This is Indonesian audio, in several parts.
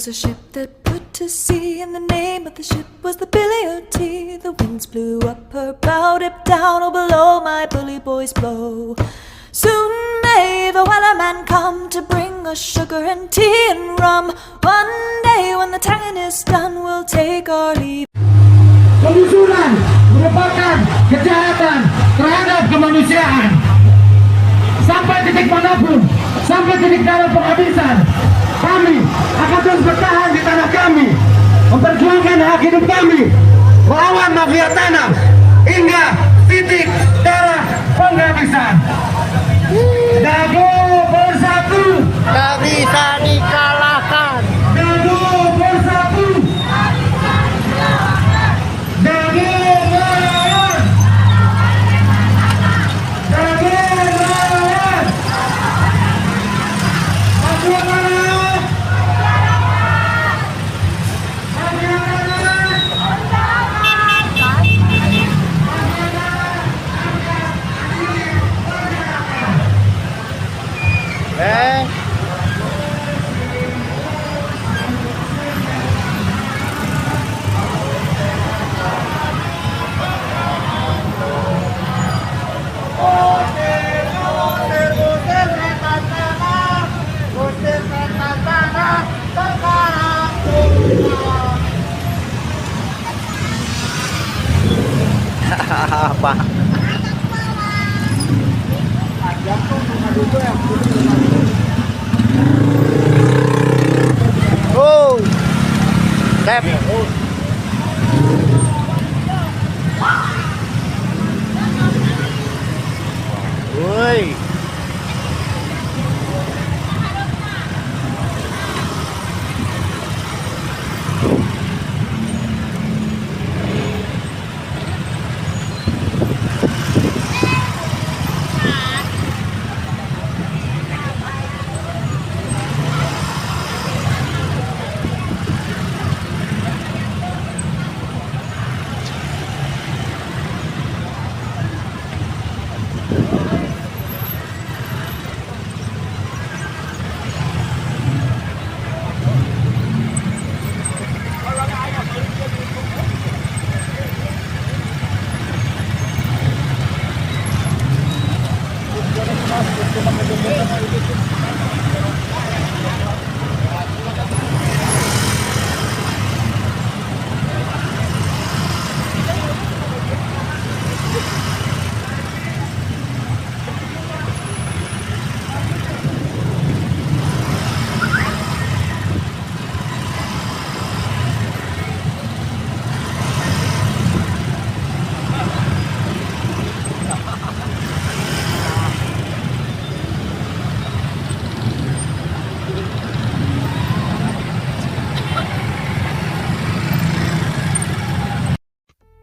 was a ship that put to sea, and the name of the ship was the Billy O.T. The winds blew up her bow, dipped down, oh below my bully boys blow. Soon may the wellerman come to bring us sugar and tea and rum. One day when the tonguing is done, we'll take our leave. Penggusuran merupakan kejahatan terhadap kemanusiaan. Sampai titik manapun, sampai titik darah penghabisan, kami akan terus bertahan di tanah kami, memperjuangkan hak hidup kami, melawan mafia tanah hingga titik darah penghabisan. Dago bersatu, tak bisa dikalahkan. Dago bersatu, Dago melawan, Dago melawan. Mafia tanah, mafia Eh, apa? Oh, Dep. Woi.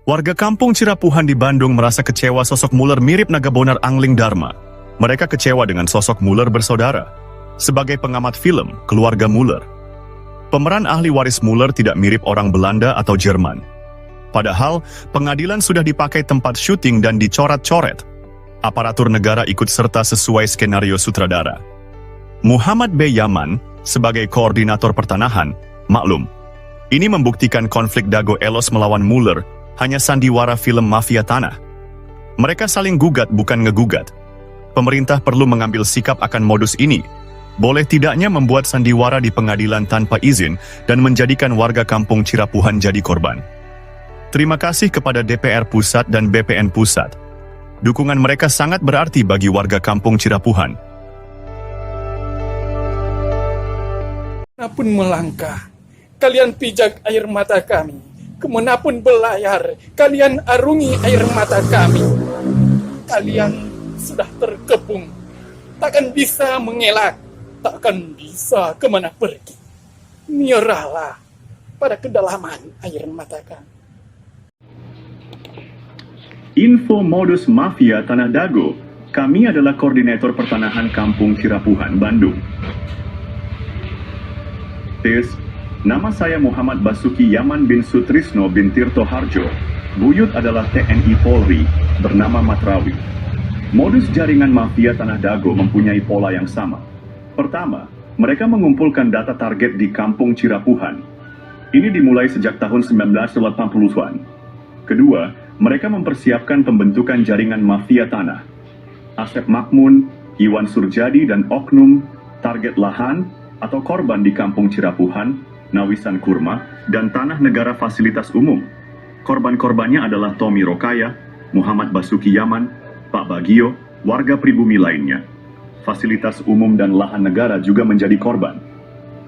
Warga kampung Cirapuhan di Bandung merasa kecewa sosok Muller mirip Nagabonar Angling Dharma. Mereka kecewa dengan sosok Muller bersaudara. Sebagai pengamat film, keluarga Muller, pemeran ahli waris Muller tidak mirip orang Belanda atau Jerman. Padahal, pengadilan sudah dipakai tempat syuting dan dicoret-coret. Aparatur negara ikut serta sesuai skenario sutradara. Muhammad B. Yaman, sebagai koordinator pertanahan, maklum. Ini membuktikan konflik Dago Elos melawan Muller hanya sandiwara film mafia tanah. Mereka saling gugat bukan ngegugat. Pemerintah perlu mengambil sikap akan modus ini. Boleh tidaknya membuat sandiwara di pengadilan tanpa izin dan menjadikan warga kampung Cirapuhan jadi korban. Terima kasih kepada DPR Pusat dan BPN Pusat. Dukungan mereka sangat berarti bagi warga kampung Cirapuhan. Kemanapun melangkah, kalian pijak air mata kami. Kemanapun belayar, kalian arungi air mata kami. Kalian sudah terkepung, takkan bisa mengelak, takkan bisa kemana pergi. Nyerahlah pada kedalaman air mata kami. Info modus mafia Tanah Dago. Kami adalah koordinator pertanahan kampung Cirapuhan, Bandung. Tes. Nama saya Muhammad Basuki Yaman bin Sutrisno bin Tirto Harjo. Buyut adalah TNI Polri, bernama Matrawi. Modus jaringan mafia Tanah Dago mempunyai pola yang sama. Pertama, Mereka mengumpulkan data target di Kampung Cirapuhan. Ini dimulai sejak tahun 1980-an. Kedua, mereka mempersiapkan pembentukan jaringan mafia tanah. Asep Makmun, Iwan Surjadi, dan oknum target lahan atau korban di Kampung Cirapuhan, Nawisan Kurma, dan tanah negara fasilitas umum. Korban-korbannya adalah Tommy Rokaya, Muhammad Basuki Yaman, Pak Bagio, warga pribumi lainnya. Fasilitas umum dan lahan negara juga menjadi korban.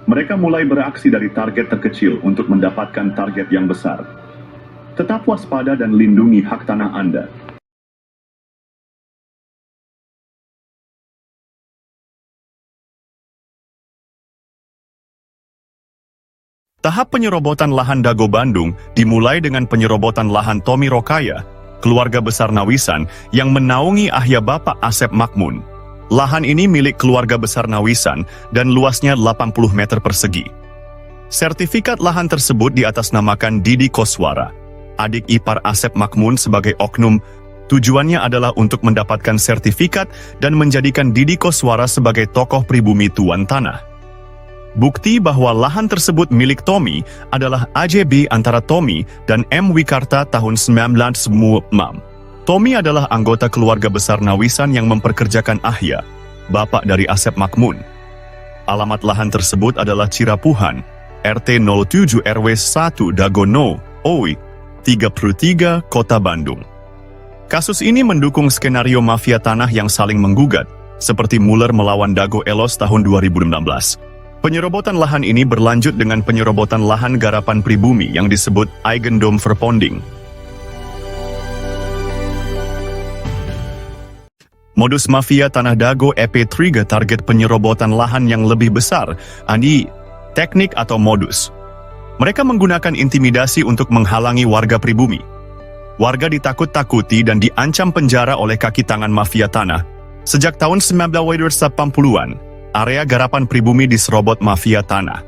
Mereka mulai beraksi dari target terkecil untuk mendapatkan target yang besar. Tetap waspada dan lindungi hak tanah Anda. Tahap penyerobotan lahan Dago Bandung dimulai dengan penyerobotan lahan Tommy Rokaya, keluarga besar Nawisan yang menaungi ayah Bapak Asep Makmun. Lahan ini milik keluarga besar Nawisan dan luasnya 80 meter persegi. Sertifikat lahan tersebut diatasnamakan Didi Koswara, adik ipar Asep Makmun sebagai oknum. Tujuannya adalah untuk mendapatkan sertifikat dan menjadikan Didi Koswara sebagai tokoh pribumi tuan tanah. Bukti bahwa lahan tersebut milik Tommy adalah AJB antara Tommy dan M. Wikarta tahun 1996. Tommy adalah anggota keluarga besar Nawisan yang memperkerjakan Ahya, bapak dari Asep Makmun. Alamat lahan tersebut adalah Cirapuhan, RT 07 RW 1 Dagono, OI, 33, Kota Bandung. Kasus ini mendukung skenario mafia tanah yang saling menggugat, seperti Muller melawan Dago Elos tahun 2016. Penyerobotan lahan ini berlanjut dengan penyerobotan lahan garapan pribumi yang disebut Eigendom Verponding. Modus mafia tanah Dago EP3 target penyerobotan lahan yang lebih besar, teknik atau modus. Mereka menggunakan intimidasi untuk menghalangi warga pribumi. Warga ditakut-takuti dan diancam penjara oleh kaki tangan mafia tanah. Sejak tahun 1980-an, area garapan pribumi diserobot mafia tanah.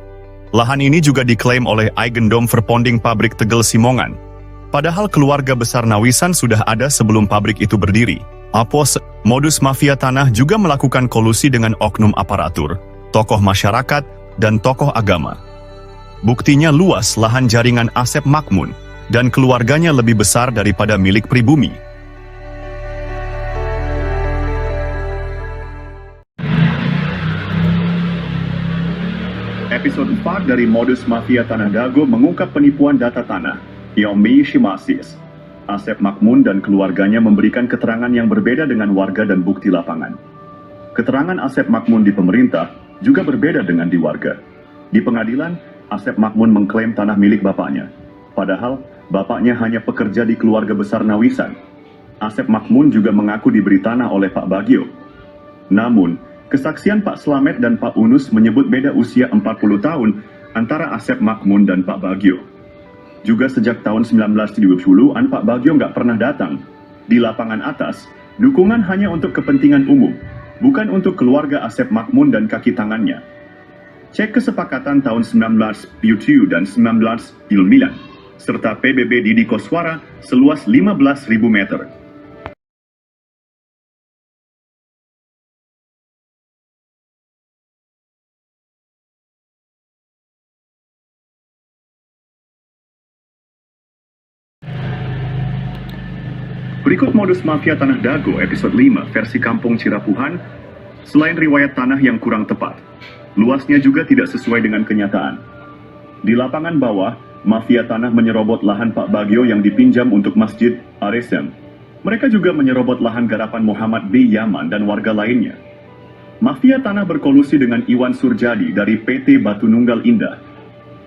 Lahan ini juga diklaim oleh Eigendom Verponding pabrik Tegel Simongan. Padahal keluarga besar Nawisan sudah ada sebelum pabrik itu berdiri. Modus mafia tanah juga melakukan kolusi dengan oknum aparatur, tokoh masyarakat, dan tokoh agama. Buktinya luas lahan jaringan Asep Makmun, dan keluarganya lebih besar daripada milik pribumi. Episode 4 dari Modus Mafia Tanah Dago mengungkap penipuan data tanah, Yombi Shimasis. Asep Makmun dan keluarganya memberikan keterangan yang berbeda dengan warga dan bukti lapangan. Keterangan Asep Makmun di pemerintah juga berbeda dengan di warga. Di pengadilan, Asep Makmun mengklaim tanah milik bapaknya. Padahal, bapaknya hanya pekerja di keluarga besar Nawisan. Asep Makmun juga mengaku diberi tanah oleh Pak Bagio. Namun, kesaksian Pak Slamet dan Pak Unus menyebut beda usia 40 tahun antara Asep Makmun dan Pak Bagio. Juga sejak tahun 1970-an Pak Bagio nggak pernah datang. Di lapangan atas, dukungan hanya untuk kepentingan umum, bukan untuk keluarga Asep Makmun dan kaki tangannya. Cek kesepakatan tahun 1977 dan 1999, serta PBB Didi Koswara seluas 15.000 meter. Berikut modus mafia tanah Dago episode 5 versi Kampung Cirapuhan. Selain riwayat tanah yang kurang tepat, luasnya juga tidak sesuai dengan kenyataan. Di lapangan bawah, mafia tanah menyerobot lahan Pak Bagio yang dipinjam untuk Masjid Aresem. Mereka juga menyerobot lahan garapan Muhammad B. Yaman dan warga lainnya. Mafia tanah berkolusi dengan Iwan Surjadi dari PT Batu Nunggal Indah.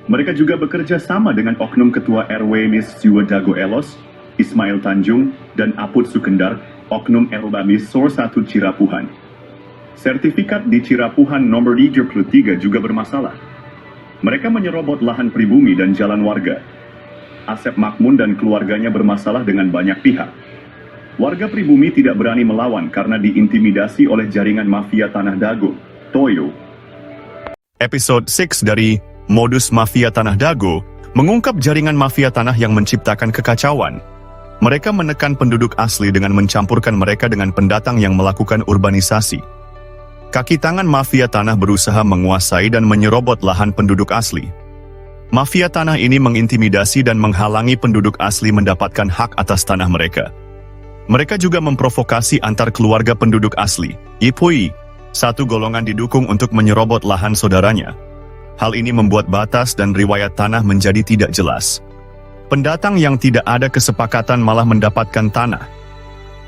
Mereka juga bekerja sama dengan oknum ketua RW Mis Jiwa Dago Elos, Ismail Tanjung, dan Aput Sukendar, oknum Elbamis Sor 1 Cirapuhan. Sertifikat di Cirapuhan nomor 33 juga bermasalah. Mereka menyerobot lahan pribumi dan jalan warga. Asep Makmun dan keluarganya bermasalah dengan banyak pihak. Warga pribumi tidak berani melawan karena diintimidasi oleh jaringan mafia tanah Dago, Toyo. Episode 6 dari Modus Mafia Tanah Dago mengungkap jaringan mafia tanah yang menciptakan kekacauan. Mereka menekan penduduk asli dengan mencampurkan mereka dengan pendatang yang melakukan urbanisasi. kaki tangan mafia tanah berusaha menguasai dan menyerobot lahan penduduk asli. Mafia tanah ini mengintimidasi dan menghalangi penduduk asli mendapatkan hak atas tanah mereka. Mereka juga memprovokasi antar keluarga penduduk asli, Yipui, satu golongan didukung untuk menyerobot lahan saudaranya. Hal ini membuat batas dan riwayat tanah menjadi tidak jelas. Pendatang yang tidak ada kesepakatan malah mendapatkan tanah.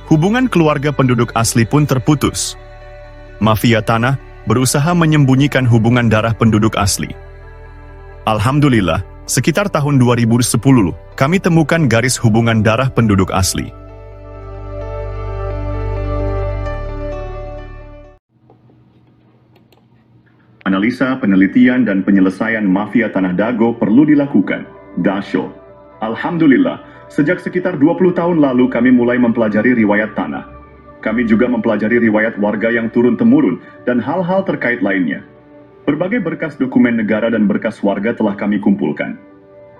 Hubungan keluarga penduduk asli pun terputus. Mafia tanah berusaha menyembunyikan hubungan darah penduduk asli. Alhamdulillah, sekitar tahun 2010, kami temukan garis hubungan darah penduduk asli. Analisa, penelitian, dan penyelesaian mafia Tanah Dago perlu dilakukan. Dasho. Alhamdulillah, sejak sekitar 20 tahun lalu kami mulai mempelajari riwayat tanah. Kami juga mempelajari riwayat warga yang turun-temurun dan hal-hal terkait lainnya. Berbagai berkas dokumen negara dan berkas warga telah kami kumpulkan.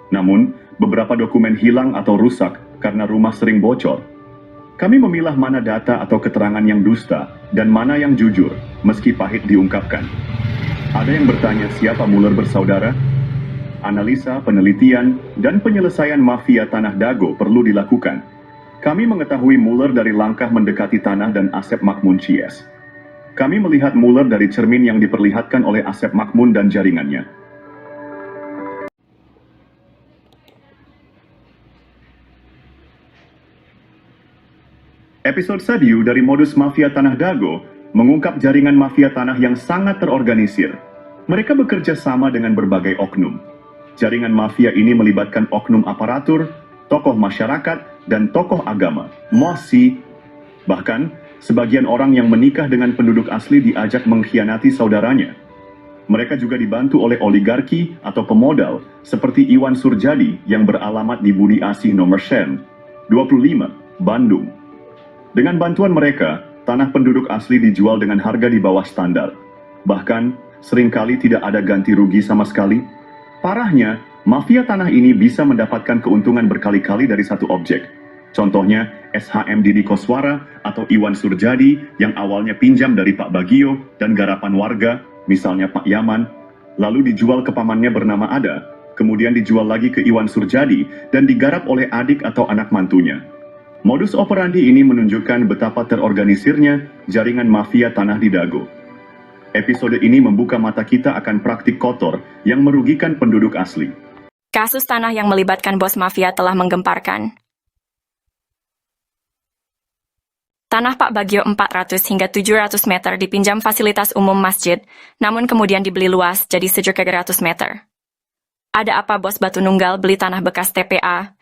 Namun, beberapa dokumen hilang atau rusak karena rumah sering bocor. Kami memilah mana data atau keterangan yang dusta dan mana yang jujur, meski pahit diungkapkan. Ada yang bertanya siapa Muller bersaudara? Analisa, penelitian, dan penyelesaian mafia Tanah Dago perlu dilakukan. Kami mengetahui Muller dari langkah mendekati tanah dan Asep Makmun Cies. Kami melihat Muller dari cermin yang diperlihatkan oleh Asep Makmun dan jaringannya. Episode Sadiu dari modus mafia Tanah Dago mengungkap jaringan mafia tanah yang sangat terorganisir. Mereka bekerja sama dengan berbagai oknum. Jaringan mafia ini melibatkan oknum aparatur, tokoh masyarakat, dan tokoh agama, mosi. Bahkan, sebagian orang yang menikah dengan penduduk asli diajak mengkhianati saudaranya. Mereka juga dibantu oleh oligarki atau pemodal seperti Iwan Surjadi yang beralamat di Budi Asih nomor Sen, 25, Bandung. Dengan bantuan mereka, tanah penduduk asli dijual dengan harga di bawah standar. Bahkan, seringkali tidak ada ganti rugi sama sekali. Parahnya, mafia tanah ini bisa mendapatkan keuntungan berkali-kali dari satu objek. Contohnya, SHM Didi Koswara atau Iwan Surjadi yang awalnya pinjam dari Pak Bagio dan garapan warga, misalnya Pak Yaman, lalu dijual ke pamannya bernama Ada, kemudian dijual lagi ke Iwan Surjadi dan digarap oleh adik atau anak mantunya. Modus operandi ini menunjukkan betapa terorganisirnya jaringan mafia Tanah di Dago. Episode ini membuka mata kita akan praktik kotor yang merugikan penduduk asli. Kasus tanah yang melibatkan bos mafia telah menggemparkan. Tanah Pak Bagio 400 hingga 700 meter dipinjam fasilitas umum masjid, namun kemudian dibeli luas jadi 700 meter. Ada apa bos Batu Nunggal beli tanah bekas TPA?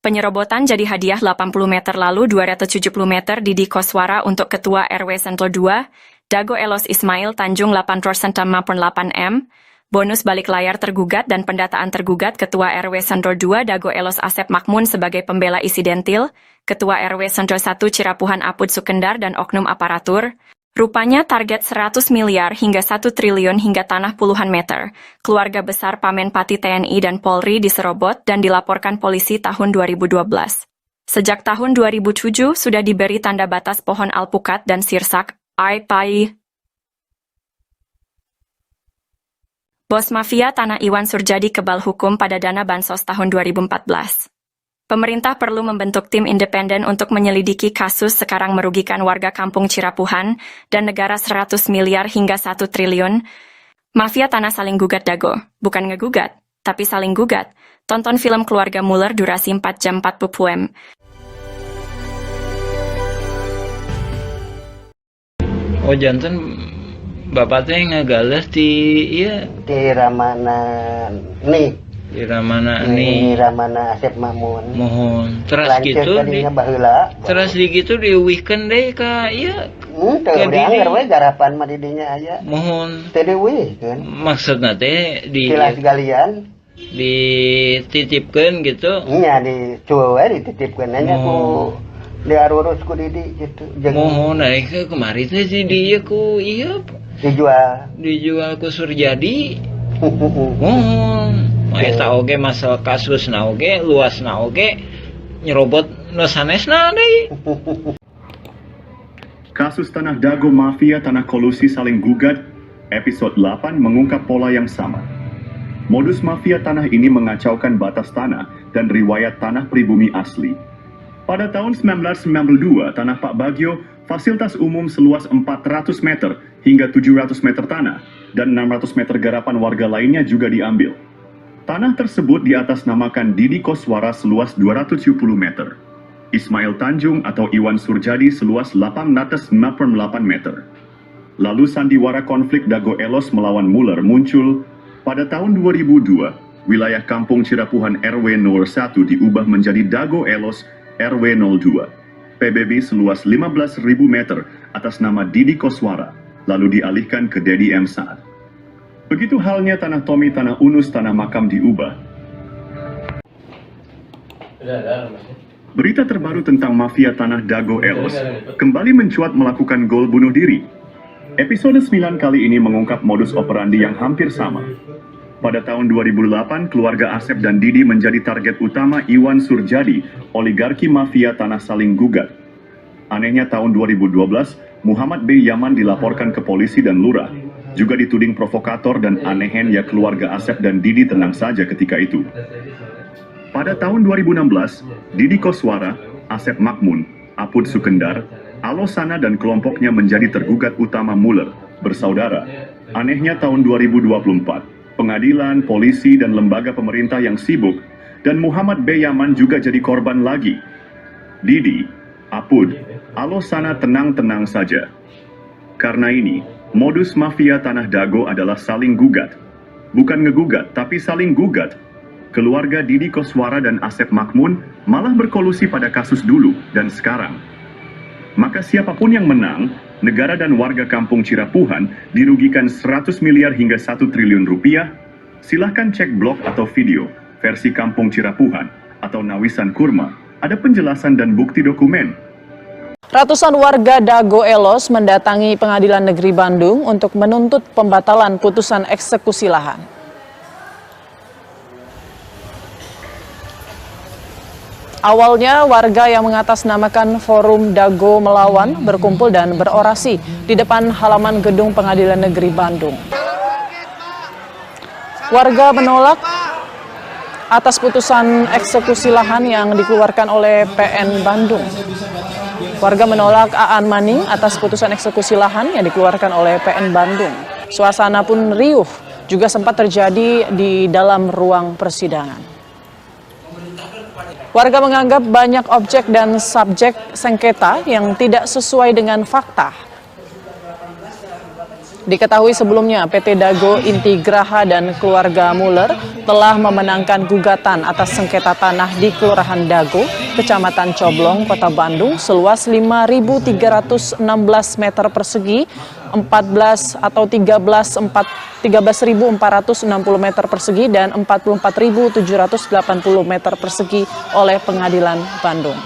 Penyerobotan jadi hadiah 80 meter lalu 270 meter Didi Koswara untuk Ketua RW Sentul 2, Dago Elos Ismail Tanjung 8% 8M, bonus balik layar tergugat dan pendataan tergugat Ketua RW Sentul 2 Dago Elos Asep Makmun sebagai pembela isidentil, Ketua RW Sentul 1 Cirapuhan Apud Sukendar dan oknum aparatur. Rupanya target 100 miliar hingga 1 triliun hingga tanah puluhan meter. Keluarga besar Pamenpati TNI dan Polri diserobot dan dilaporkan polisi tahun 2012. Sejak tahun 2007 sudah diberi tanda batas pohon alpukat dan sirsak, ai-pai. Bos mafia tanah Iwan Surjadi kebal hukum pada dana bansos tahun 2014. Pemerintah perlu membentuk tim independen untuk menyelidiki kasus sekarang merugikan warga kampung Cirapuhan dan negara 100 miliar hingga 1 triliun. Mafia tanah saling gugat Dago, bukan ngegugat, tapi saling gugat. Tonton film Keluarga Muller durasi 4 jam 40 PM. Oh janten bapak teh ngagales di iya Di Ramana nih. di Ramana Ini nih Ramana Asep Makmun. mohon terus Lanjut gitu tadinya baheula. terus di gitu diuwihkeun deh ka iya Teu Ke udah didi. anggar we garapan mah didinya aya. mohon Teu diwihkeun. maksudna teh Kilas galian dititipkeun gitu nya dicuwe we dititipkeun nya ku diarurus ku Didi gitu. Jeung mohon naik ke kemari teh si dia ku iya dijual. ku Surjadi mohon eta oge masalah kasus na oge luas na oge nyerobot nu sanesna deui. Kasus Tanah Dago Mafia Tanah Kolusi Saling Gugat, episode 8 mengungkap pola yang sama. Modus mafia tanah ini mengacaukan batas tanah dan riwayat tanah pribumi asli. Pada tahun 1992, tanah Pak Bagio, fasilitas umum seluas 400 meter hingga 700 meter tanah dan 600 meter garapan warga lainnya juga diambil. Tanah tersebut diatasnamakan Didi Koswara seluas 270 meter. Ismail Tanjung atau Iwan Surjadi seluas 898 meter. Lalu sandiwara konflik Dago Elos melawan Muller muncul. Pada tahun 2002, wilayah Kampung Cirapuhan RW 01 diubah menjadi Dago Elos RW 02. PBB seluas 15.000 meter atas nama Didi Koswara, lalu dialihkan ke Dedi M. Saad. Begitu halnya tanah Tommy, tanah Unus, tanah makam diubah. Berita terbaru tentang mafia tanah Dago Elos kembali mencuat melakukan gol bunuh diri. Episode 9 kali ini mengungkap modus operandi yang hampir sama. Pada tahun 2008, keluarga Asep dan Didi menjadi target utama Iwan Surjadi, oligarki mafia tanah Saling Gugat. Anehnya tahun 2012, Muhammad B. Yaman dilaporkan ke polisi dan lurah, juga dituding provokator dan anehen ya keluarga Asep dan Didi tenang saja ketika itu. Pada tahun 2016, Didi Koswara, Asep Makmun, Apud Sukendar, Alosana dan kelompoknya menjadi tergugat utama Muller, bersaudara. Anehnya tahun 2024, pengadilan, polisi, dan lembaga pemerintah yang sibuk, dan Muhammad B. Yaman juga jadi korban lagi. Didi, Apud, Alosana tenang-tenang saja. Karena ini, modus mafia tanah Dago adalah saling gugat. Bukan ngegugat, tapi saling gugat. Keluarga Didi Koswara dan Asep Makmun malah berkolusi pada kasus dulu dan sekarang. Maka siapapun yang menang, negara dan warga Kampung Cirapuhan dirugikan 100 miliar hingga 1 triliun rupiah. Silahkan cek blog atau video versi Kampung Cirapuhan atau Nawisan Kurma. Ada penjelasan dan bukti dokumen. Ratusan warga Dago Elos mendatangi Pengadilan Negeri Bandung untuk menuntut pembatalan putusan eksekusi lahan. Awalnya warga yang mengatasnamakan Forum Dago Melawan berkumpul dan berorasi di depan halaman gedung Pengadilan Negeri Bandung. Warga menolak atas putusan eksekusi lahan yang dikeluarkan oleh PN Bandung. Warga menolak Aan Maning atas putusan eksekusi lahan yang dikeluarkan oleh PN Bandung. Suasana pun riuh juga sempat terjadi di dalam ruang persidangan. Warga menganggap banyak objek dan subjek sengketa yang tidak sesuai dengan fakta. Diketahui sebelumnya PT Dago Inti Graha dan keluarga Muller telah memenangkan gugatan atas sengketa tanah di Kelurahan Dago, Kecamatan Coblong, Kota Bandung seluas 5.316 meter persegi, 13.460 meter persegi dan 44.780 meter persegi oleh Pengadilan Bandung.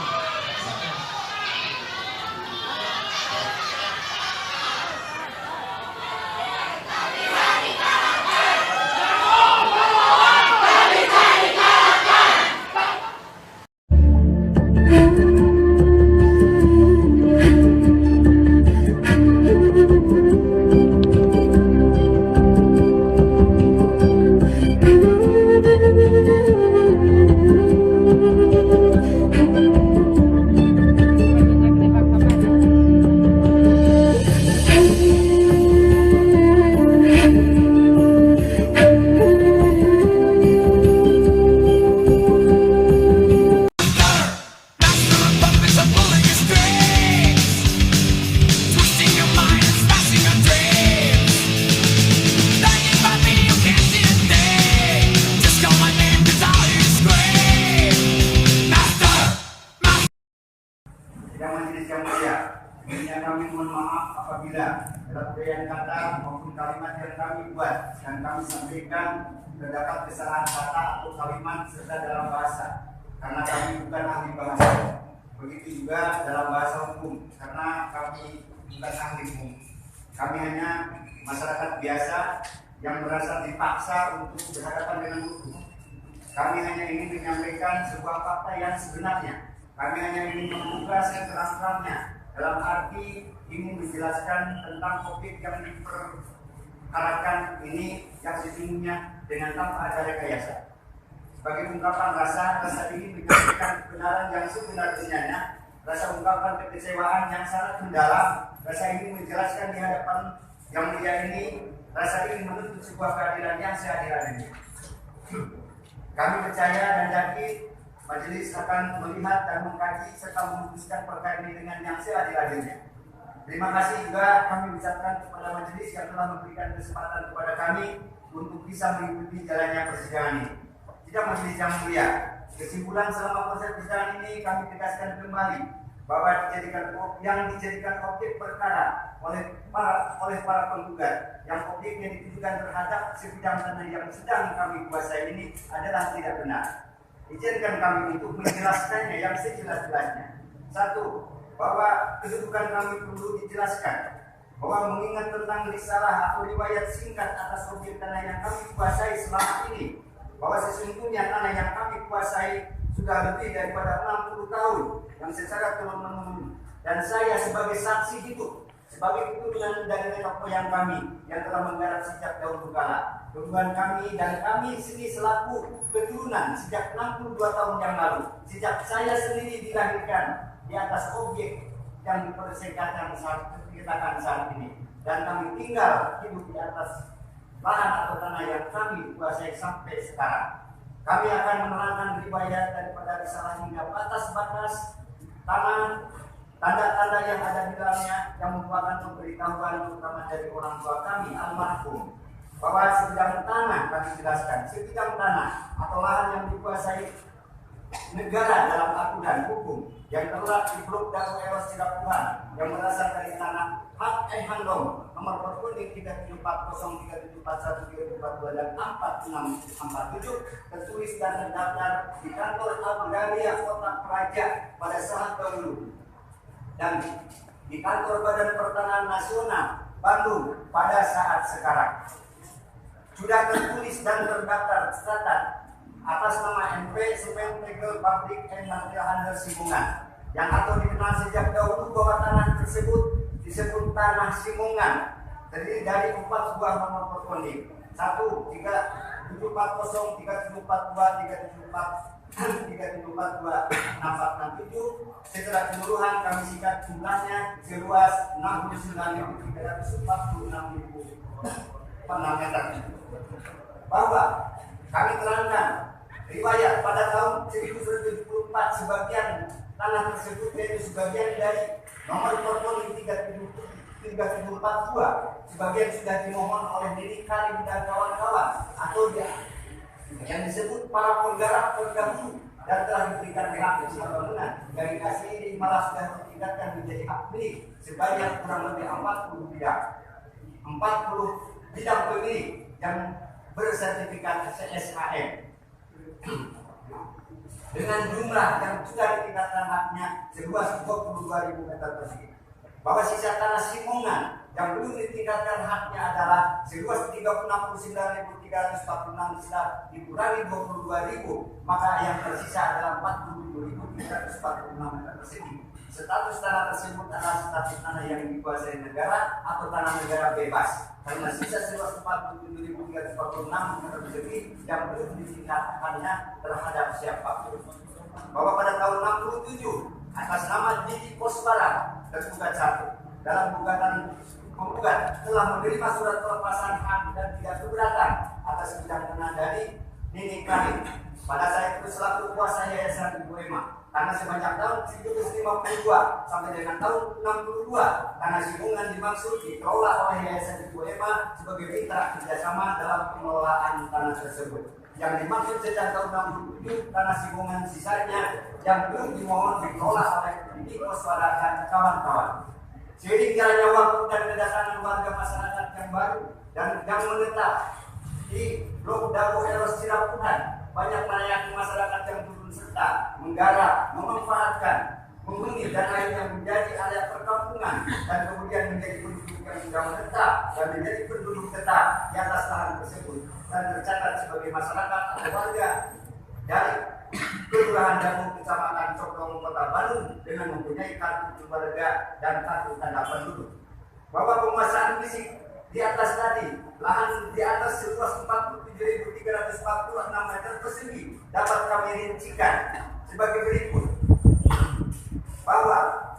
Kami mohon maaf apabila dalam pilihan kata maupun kalimat yang kami buat dan kami sampaikan terdapat kesalahan kata atau kalimat serta dalam bahasa, karena kami bukan ahli bahasa. Begitu juga dalam bahasa hukum, karena kami bukan ahli hukum. Kami hanya masyarakat biasa yang merasa dipaksa untuk berhadapan dengan hukum. Kami hanya ingin menyampaikan sebuah fakta yang sebenarnya. Kami hanya ingin membuka seterang-terangnya dalam arti ingin menjelaskan tentang objek yang diperkarakan ini yang sesungguhnya dengan tanpa ada rekayasa. Sebagai ungkapan rasa ini menjelaskan kebenaran yang sebenar-benarnya, rasa ungkapan kekecewaan yang sangat mendalam, rasa ini menjelaskan di hadapan yang mulia ini, rasa ini menuntut sebuah keadilan yang seadil-adilnya. Kami percaya dan yakin majelis akan melihat dan mengkaji serta memutuskan perkara ini dengan yang seadil-adilnya. Terima kasih juga kami ucapkan kepada majelis yang telah memberikan kesempatan kepada kami untuk bisa mengikuti jalannya persidangan ini. Tidak majelis yang mulia, kesimpulan selama proses persidangan ini kami tegaskan kembali bahwa yang dijadikan objek perkara oleh para penggugat, yang objeknya ditujukan terhadap sebidang tanah yang sedang kami kuasai ini adalah tidak benar. Izinkan kami untuk menjelaskannya yang sejelas-jelasnya. Satu, bahwa kedudukan kami perlu dijelaskan, bahwa mengingat tentang risalah atau riwayat singkat atas objek tanah yang kami kuasai selama ini, bahwa sesungguhnya tanah yang kami kuasai sudah lebih daripada 60 tahun yang secara turun-menurun, dan saya sebagai saksi hidup, sebagai keturunan dari nenek moyang kami yang telah menggarap sejak dahulu kala. Hubungan kami dan kami sendiri selaku keturunan sejak 62 tahun yang lalu, sejak saya sendiri dilahirkan di atas objek yang dipersengketakan saat ini, dan kami tinggal hidup di atas lahan atau tanah yang kami kuasai sampai sekarang. Kami akan menerangkan riwayat daripada risalah hingga batas-batas tanah, tanda-tanda yang ada di dalamnya yang merupakan pemberitahuan terutama dari orang tua kami almarhum, bahwa sebidang tanah kami jelaskan, sebidang tanah atau lahan yang dikuasai negara dalam aturan hukum yang terletak di Blok Dago Eros Cirapuhan yang berasal dari tanah hak Handong nomor berkuning 3740 3741 dan 4647 tertulis dan terdaftar di kantor Agraria Kota Praja pada saat dahulu dan di kantor Badan Pertanahan Nasional Bandung pada saat sekarang. Sudah tertulis dan terdaftar catat atas nama MP Semen Tegel Public and Material Handler Simungan yang atau dikenal sejak dahulu bahwa tanah tersebut disebut tanah Simungan, terdiri dari 4 buah nomor perponding 1, 3740, 3742, 3742, 6467. Secara keseluruhan kami singkat jumlahnya seluas 69.346.000 meter. Bahwa kami terangkan riwayat pada tahun 1974 sebagian tanah tersebut yaitu sebagian dari nomor perponding 3742 sebagian sudah dimohon oleh Nini Karim dan kawan-kawan atau yang disebut para penggarap terdahulu dan telah diberikan hak bangunan. Dari hasil ini malah sudah ditingkatkan menjadi hak milik sebanyak kurang lebih 40 bidang pemilik yang bersertifikat CSHM dengan jumlah yang sudah ditingkatkan haknya seluas 22.000 meter persegi. Bahwa sisa tanah Simungan yang belum ditingkatkan haknya adalah seluas 39.346 setelah dikurangi 22.000, maka yang tersisa adalah 47.346 meter persegi. Status tanah tersebut adalah status tanah yang dikuasai negara atau tanah negara bebas, karena sisa seluas 47.346 meter persegi yang belum ditingkatkannya terhadap siapapun. Bahwa pada tahun 67 atas nama Didi Kosbara tergugat 1 dalam gugatan penggugat telah menerima surat pelepasan hak dan tidak keberatan atas bidang tanah dari Nini Karim pada saat itu selaku kuasa Yayasan Ibu Ema, karena sebanyak tahun 1952 sampai dengan tahun 62 tanah Simungan dimaksud dikelola oleh Yayasan Ibu Ema sebagai mitra kerjasama dalam pengelolaan tanah tersebut. Yang dimaksud sejak tahun 67 tanah Simungan sisanya yang belum dimohon dikelola oleh Didi Koswara dan kawan-kawan. Seiring jalannya waktu dan kedatangan warga masyarakat yang baru dan yang menetap di Blok Dago Eros Cirapuhan, banyak melayani masyarakat yang turun serta menggarap, memanfaatkan, menghuni dan lain yang menjadi area perkampungan dan kemudian menjadi penduduk yang sudah menetap dan menjadi penduduk tetap di atas lahan tersebut dan tercatat sebagai masyarakat atau warga dari Kelurahan Dagung, Kecamatan Cokong, Kota Bandung dengan mempunyai kartu keluarga dan kartu tanda penduduk. Bahwa penguasaan fisik di atas tadi, lahan di atas seluas 47.346 meter persegi dapat kami rincikan sebagai berikut. Bahwa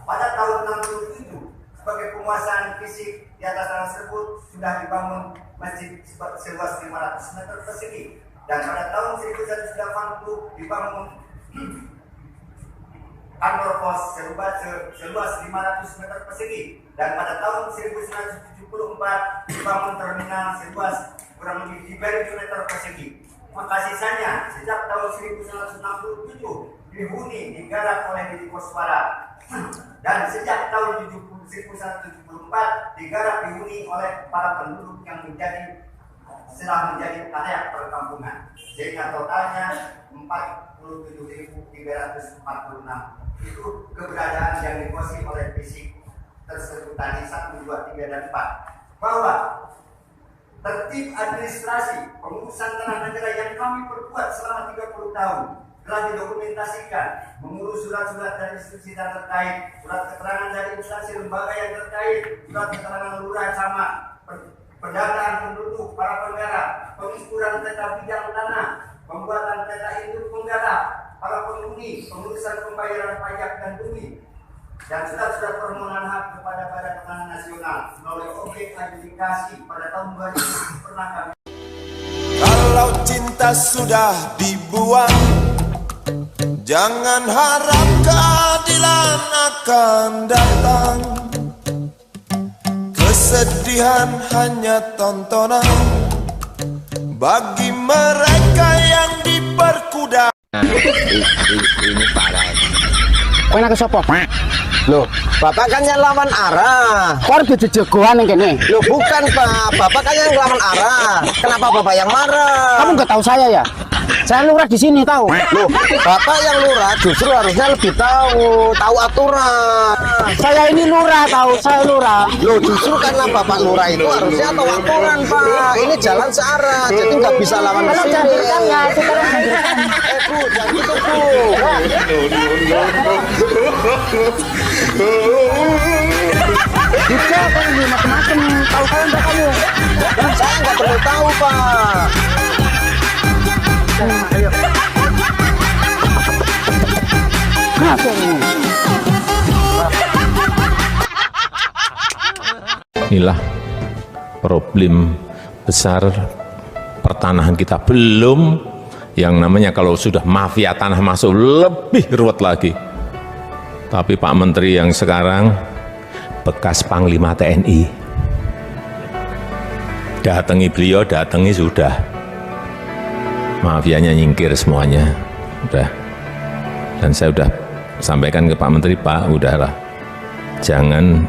pada tahun 67 sebagai penguasaan fisik di atas tanah tersebut sudah dibangun masjid seluas 500 meter persegi, dan pada tahun 1980 dibangun kantor pos seluas 500 meter persegi, dan pada tahun 1974 dibangun terminal seluas kurang lebih 3.000 meter persegi. Maka sisanya sejak tahun 1967 dihuni digarap oleh Didi Koswara, dan sejak tahun 1974 digarap dihuni oleh para penduduk yang setelah menjadi layak perkampungan, sehingga totalnya 47.346. Itu keberadaan yang dikuasai oleh fisik tersebut tadi 1, 2, 3, dan 4. Bahwa tertib administrasi pengurusan tanah negara yang kami perbuat selama 30 tahun telah didokumentasikan, mengurus surat-surat dari institusi dan terkait, surat keterangan dari instansi lembaga yang terkait, surat keterangan lurah camat, pendataan penduduk, para penggarap, pengukuran peta bidang tanah, pembuatan peta induk penggarap, para penghuni, pengurusan pembayaran pajak dan bumi, dan surat-surat permohonan hak kepada Badan Pangan Nasional melalui objek adjudikasi pada tahun 2000 pernah kami. Kalau cinta sudah dibuang, jangan harap keadilan akan datang. Kesedihan hanya tontonan bagi mereka yang diperkuda. Ini parah. Kowe nak sapa? Loh, Bapak kan yang lawan arah. Kok ada jagoan yang kene? Loh, bukan Pak, Bapak kan yang lawan arah. Kenapa Bapak yang marah? Kamu nggak tahu saya ya? Saya lurah di sini tahu. Loh, Bapak yang lurah justru harusnya lebih tahu aturan. Saya ini lurah tahu, saya lurah. Loh, justru karena Bapak lurah itu harusnya tahu aturan Pak. Ini jalan searah, jadi nggak bisa lawan Kalau sini. jangan direkam ya, kita direkam. Bu, jangan gitu Bu. Bisa kan ini macam-macam. Tahu saya enggak kamu? Saya nggak perlu tahu Pak. Ayo. Kenapa ini? Inilah problem besar pertanahan kita. Belum yang namanya kalau sudah mafia tanah masuk lebih ruwet lagi. Tapi Pak Menteri yang sekarang bekas Panglima TNI, datangi beliau, datangi sudah, mafianya nyingkir semuanya, udah. Dan saya udah sampaikan ke Pak Menteri, Pak, udahlah, jangan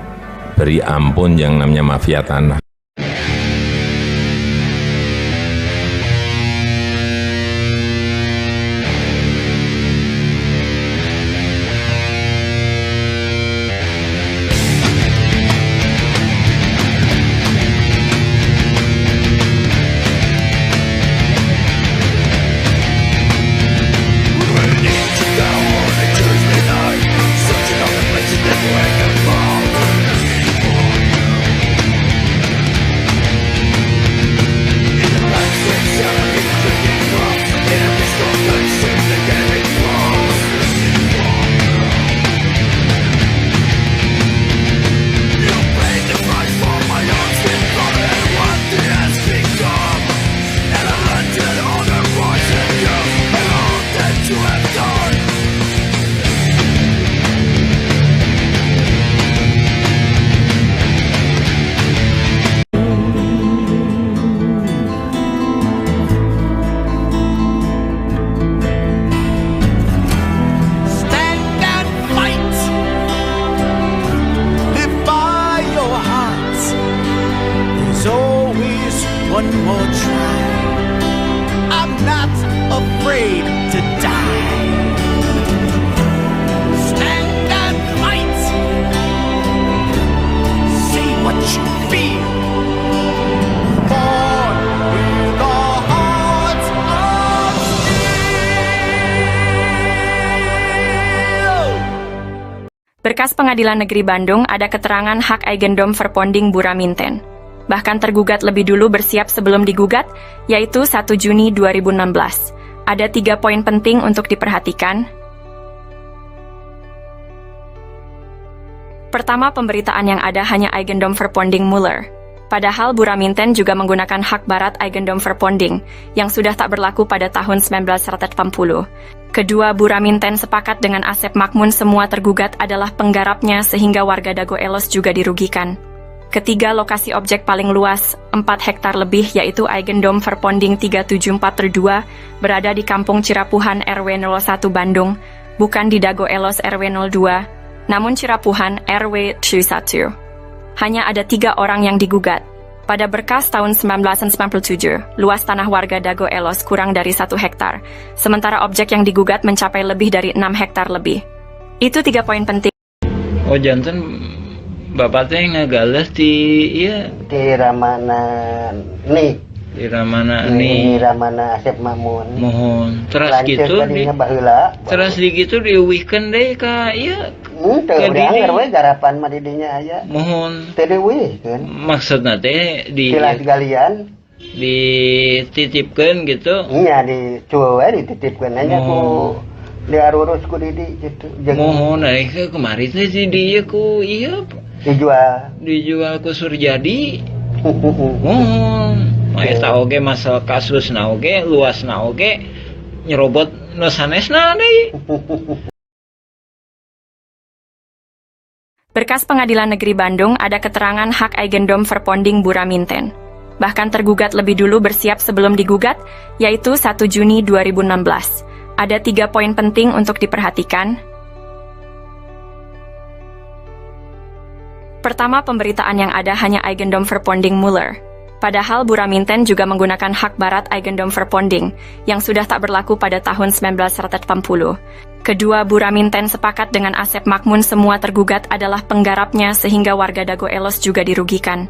beri ampun yang namanya mafia tanah. Berkas Pengadilan Negeri Bandung ada keterangan hak Eigendom Verponding Buraminten. Bahkan tergugat lebih dulu bersiap sebelum digugat, yaitu 1 Juni 2016. Ada 3 poin penting untuk diperhatikan. Pertama, pemberitaan yang ada hanya Eigendom Verponding Muller. Padahal Buraminten juga menggunakan hak barat Eigendom Verponding, yang sudah tak berlaku pada tahun 1980. Kedua, Buraminten sepakat dengan Asep Makmun semua tergugat adalah penggarapnya sehingga warga Dago Elos juga dirugikan. Ketiga, lokasi objek paling luas, 4 hektar lebih, yaitu Eigendom Verponding 3742, berada di Kampung Cirapuhan RW 01 Bandung, bukan di Dago Elos RW 02, namun Cirapuhan RW 31. Hanya ada 3 orang yang digugat. Pada berkas tahun 1997, luas tanah warga Dago Elos kurang dari 1 hektar, sementara objek yang digugat mencapai lebih dari 6 hektar lebih. Itu 3 poin penting. Oh janten bapak teh ngagales di iya Di Ramana nih. di Ramana Di ini Ramana Asep Makmun. mohon terus Lanceuk gitu di tadinya baheula. terus di gitu diuwihkeun deh ka iya Teu Ke didi. dianger we garapan mah di dinya aya. mohon Teu dieuwihkeun. maksudna teh di Tilas galian. dititipkeun gitu Nya di cueu we dititipkeun nya ku Oh. diarurus ku Didi gitu. Jeung mohon ke kemari teh si dia ku iya dijual. ku Surjadi mohon eta oge masalah kasusna oge luasna oge nyerobot nu sanesna deui. Berkas Pengadilan Negeri Bandung ada keterangan hak Eigendom Verponding Buraminten. Bahkan tergugat lebih dulu bersiap sebelum digugat, yaitu 1 Juni 2016. Ada 3 poin penting untuk diperhatikan. Pertama, pemberitaan yang ada hanya Eigendom Verponding Muller. Padahal Buraminten juga menggunakan hak barat Eigendom Verponding, yang sudah tak berlaku pada tahun 1980. Kedua, Buraminten sepakat dengan Asep Makmun semua tergugat adalah penggarapnya sehingga warga Dago Elos juga dirugikan.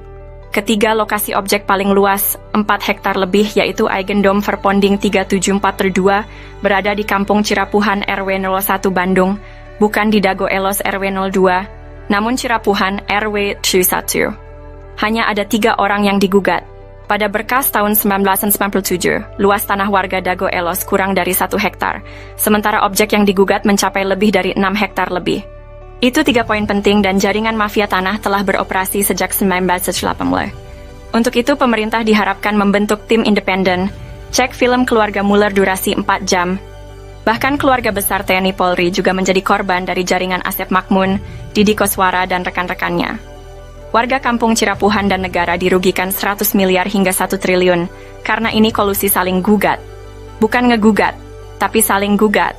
Ketiga, lokasi objek paling luas, 4 hektar lebih, yaitu Eigendom Verponding 3742, berada di Kampung Cirapuhan RW 01 Bandung, bukan di Dago Elos RW 02, namun Cirapuhan RW 31. Hanya ada 3 orang yang digugat. Pada berkas tahun 1997, luas tanah warga Dago Elos kurang dari 1 hektar, sementara objek yang digugat mencapai lebih dari 6 hektar lebih. Itu 3 poin penting dan jaringan mafia tanah telah beroperasi sejak 1980. Untuk itu, pemerintah diharapkan membentuk tim independen, cek film keluarga Muller durasi 4 jam. Bahkan keluarga besar TNI Polri juga menjadi korban dari jaringan Asep Makmun, Didi Koswara, dan rekan-rekannya. Warga Kampung Cirapuhan dan negara dirugikan 100 miliar hingga 1 triliun, karena ini kolusi saling gugat. Bukan ngegugat, tapi saling gugat.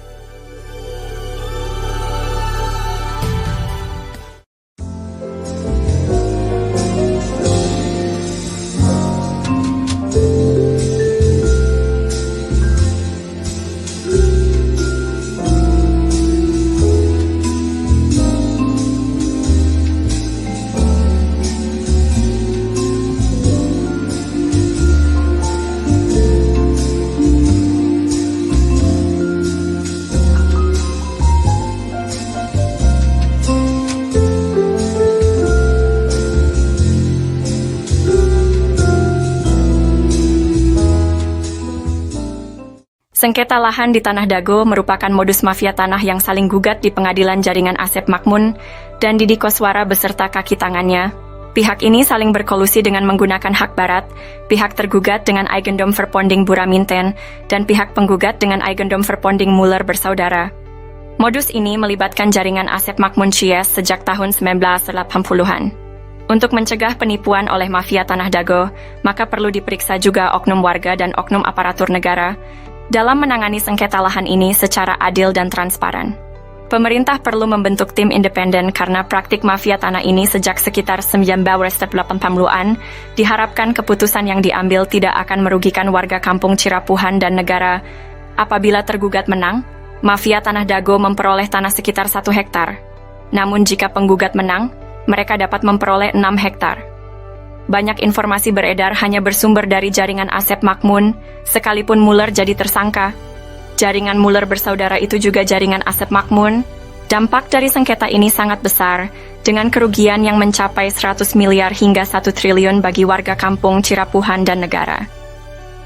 Sengketa lahan di Tanah Dago merupakan modus mafia tanah yang saling gugat di pengadilan jaringan Asep Makmun dan Didi Koswara beserta kaki tangannya. Pihak ini saling berkolusi dengan menggunakan hak barat, pihak tergugat dengan Eigendom Verponding Buraminten, dan pihak penggugat dengan Eigendom Verponding Muller bersaudara. Modus ini melibatkan jaringan Asep Makmun Cies sejak tahun 1980-an. Untuk mencegah penipuan oleh mafia Tanah Dago, maka perlu diperiksa juga oknum warga dan oknum aparatur negara dalam menangani sengketa lahan ini secara adil dan transparan. Pemerintah perlu membentuk tim independen karena praktik mafia tanah ini sejak sekitar 1980-an, diharapkan keputusan yang diambil tidak akan merugikan warga Kampung Cirapuhan dan negara. Apabila tergugat menang, mafia Tanah Dago memperoleh tanah sekitar 1 hektar. Namun jika penggugat menang, mereka dapat memperoleh 6 hektar. Banyak informasi beredar hanya bersumber dari jaringan Asep Makmun, sekalipun Muller jadi tersangka. Jaringan Muller bersaudara itu juga jaringan Asep Makmun, Dampak dari sengketa ini sangat besar, dengan kerugian yang mencapai 100 miliar hingga 1 triliun bagi warga kampung Cirapuhan dan negara.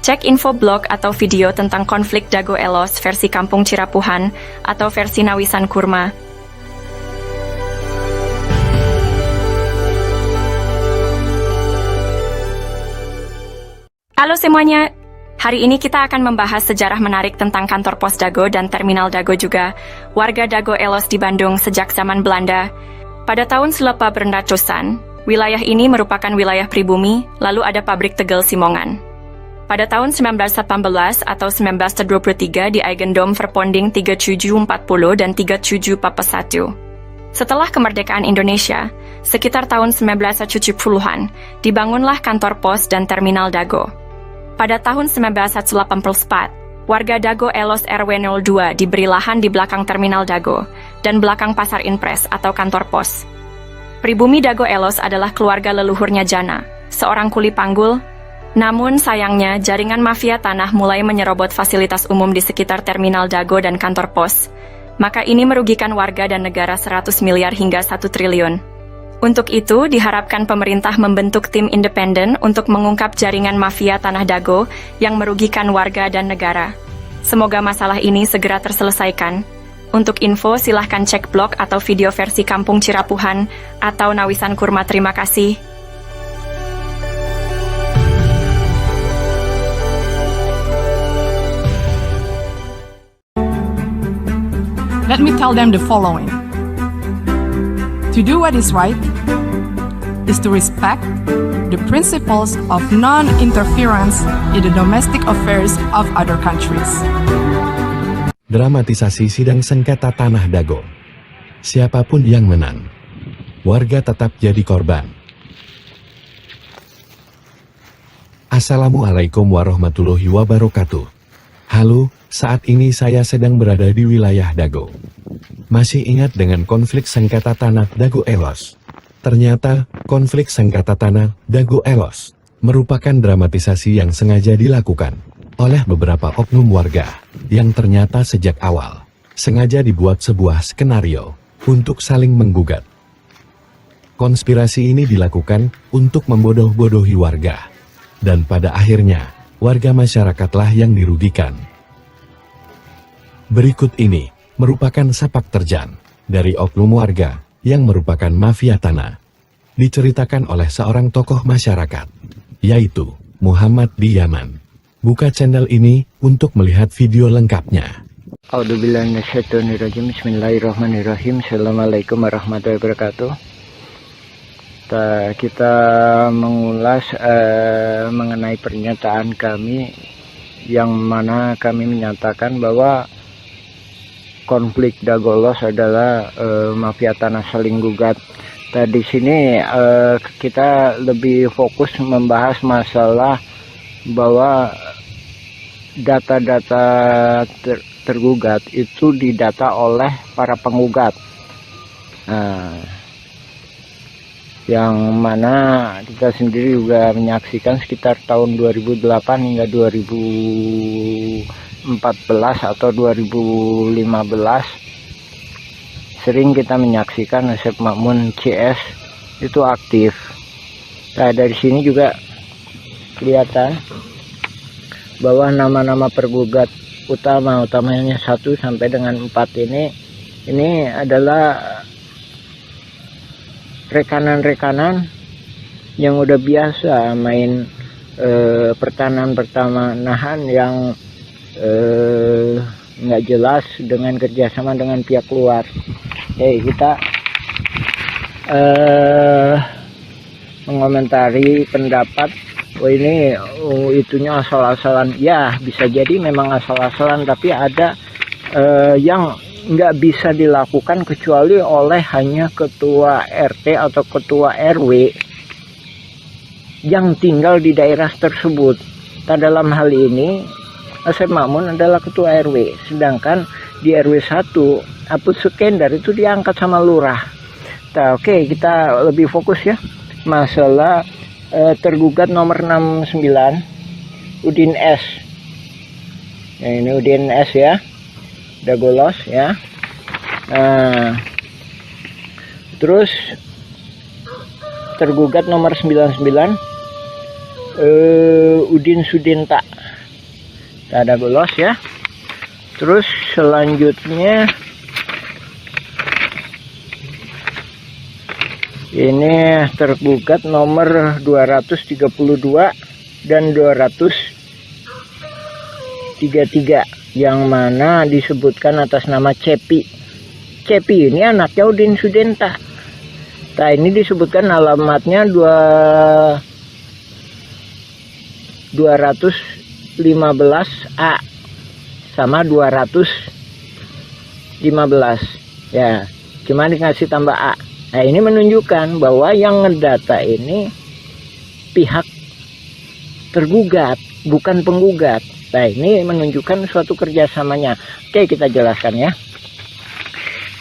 Cek info blog atau video tentang konflik Dago Elos versi Kampung Cirapuhan atau versi Nawisan Kurma. Halo semuanya, hari ini kita akan membahas sejarah menarik tentang kantor pos Dago dan terminal Dago juga, warga Dago Elos di Bandung sejak zaman Belanda. Pada tahun 1800-an, wilayah ini merupakan wilayah pribumi, lalu ada pabrik tegel Simongan. Pada tahun 1918 atau 1923 di Eigendom Verponding 3740 dan 3741. Setelah kemerdekaan Indonesia, sekitar tahun 1970-an, dibangunlah kantor pos dan terminal Dago. Pada tahun 1984, warga Dago Elos RW 02 diberi lahan di belakang terminal Dago dan belakang pasar Inpres atau kantor pos. Pribumi Dago Elos adalah keluarga leluhurnya Jana, seorang kuli panggul. Namun sayangnya, jaringan mafia tanah mulai menyerobot fasilitas umum di sekitar terminal Dago dan kantor pos. Maka ini merugikan warga dan negara 100 miliar hingga 1 triliun. Untuk itu, diharapkan pemerintah membentuk tim independen untuk mengungkap jaringan mafia tanah Dago yang merugikan warga dan negara. Semoga masalah ini segera terselesaikan. Untuk info, silahkan cek blog atau video versi Kampung Cirapuhan atau Nawisan Kurma. Terima kasih. Let me tell them the following. To do what is right is to respect the principles of non-interference in the domestic affairs of other countries. Dramatisasi sidang sengketa tanah Dago. Siapapun yang menang, warga tetap jadi korban. Assalamualaikum warahmatullahi wabarakatuh. Halo, saat ini saya sedang berada di wilayah Dago. Masih ingat dengan konflik sengketa tanah Dago Elos? Ternyata, konflik sengketa tanah Dago Elos merupakan dramatisasi yang sengaja dilakukan oleh beberapa oknum warga yang ternyata sejak awal sengaja dibuat sebuah skenario untuk saling menggugat. Konspirasi ini dilakukan untuk membodoh-bodohi warga, dan pada akhirnya warga masyarakatlah yang dirugikan. Berikut ini merupakan sepak terjang dari oknum warga yang merupakan mafia tanah. Diceritakan oleh seorang tokoh masyarakat, yaitu Muhammad di Yaman. Buka channel ini untuk melihat video lengkapnya. A'udzubillahiminasyaitonirrajim. Bismillahirrahmanirrahim. Assalamualaikum warahmatullahi wabarakatuh. Kita mengulas mengenai pernyataan kami yang mana kami menyatakan bahwa konflik Dago Elos adalah mafia tanah saling gugat. Di sini kita lebih fokus membahas masalah bahwa data-data tergugat itu didata oleh para penggugat. Yang mana kita sendiri juga menyaksikan sekitar tahun 2008 hingga 2014 atau 2015 sering kita menyaksikan Asep Makmun CS itu aktif. Nah, dari sini juga kelihatan bahwa nama-nama pergugat utamanya 1 sampai dengan 4 ini adalah rekanan-rekanan yang udah biasa main pertanahan yang nggak jelas dengan kerjasama dengan pihak luar. Jadi kita mengomentari pendapat ini itunya asal-asalan. Ya, bisa jadi memang asal-asalan, tapi ada yang nggak bisa dilakukan kecuali oleh hanya ketua RT atau ketua RW yang tinggal di daerah tersebut. Nah, dalam hal ini Asep Makmun adalah ketua RW, sedangkan di RW 1 Apu Sukendar itu diangkat sama lurah. Nah, oke, kita lebih fokus ya masalah tergugat nomor 69 Udin S. Nah, ini Udin S ya, Dago Elos ya. Nah, terus tergugat nomor 99 Udin Sudenta, tak ada bolos ya. Terus selanjutnya ini tergugat nomor 232 dan 233 yang mana disebutkan atas nama Cepi. Cepi ini anaknya Udin Sudenta. Nah, ini disebutkan alamatnya 215A sama 215 ya, cuma dikasih tambah A. Nah, ini menunjukkan bahwa yang ngedata ini pihak tergugat, bukan penggugat. Nah, ini menunjukkan suatu kerjasamanya. Oke, kita jelaskan ya.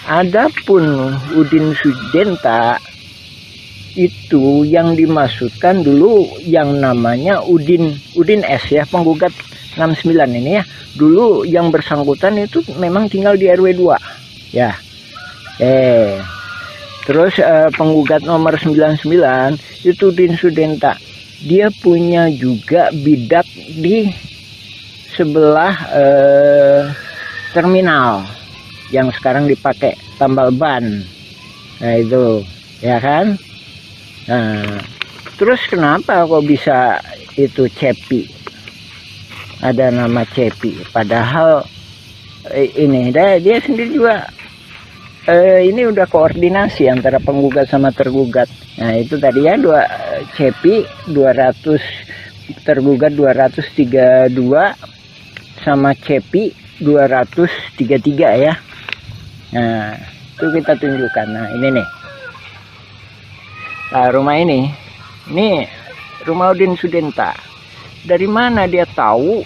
Adapun Udin Sudenta itu yang dimaksudkan dulu yang namanya Udin S ya, penggugat 69 ini ya. Dulu yang bersangkutan itu memang tinggal di RW 2 ya. Terus penggugat nomor 99 itu Udin Sudenta. Dia punya juga bidak di sebelah terminal yang sekarang dipakai tambal ban. Nah itu ya kan. Nah terus kenapa kok bisa itu Cepi, ada nama Cepi, padahal ini dia sendiri juga ini udah koordinasi antara penggugat sama tergugat. Nah itu tadi ya, Cepi 200, tergugat 232 sama Cepi 233 ya. Nah itu kita tunjukkan. Nah ini nih, nah, rumah ini rumah Udin Sudenta. Dari mana dia tahu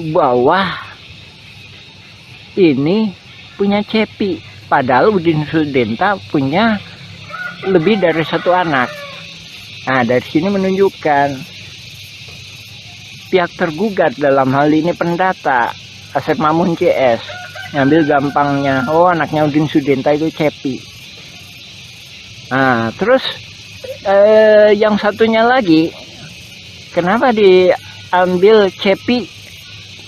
bahwa ini punya Cepi, padahal Udin Sudenta punya lebih dari satu anak. Nah dari sini menunjukkan pihak tergugat, dalam hal ini pendata Asep Mamun CS, ngambil gampangnya, oh anaknya Udin Sudenta itu Cepi. Nah terus yang satunya lagi, kenapa diambil Cepi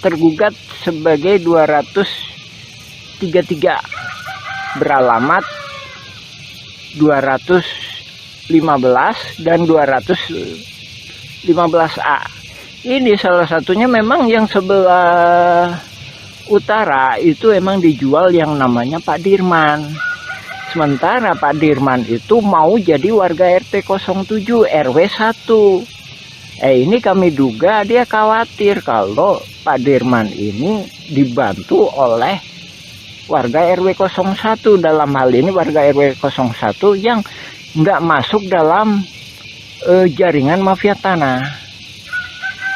tergugat sebagai 233 beralamat 215 dan 215A. Ini salah satunya memang yang sebelah utara itu emang dijual yang namanya Pak Dirman. Sementara Pak Dirman itu mau jadi warga RT 07 RW 1. Ini kami duga dia khawatir kalau Pak Dirman ini dibantu oleh warga RW 01, dalam hal ini warga RW 01 yang nggak masuk dalam jaringan mafia tanah.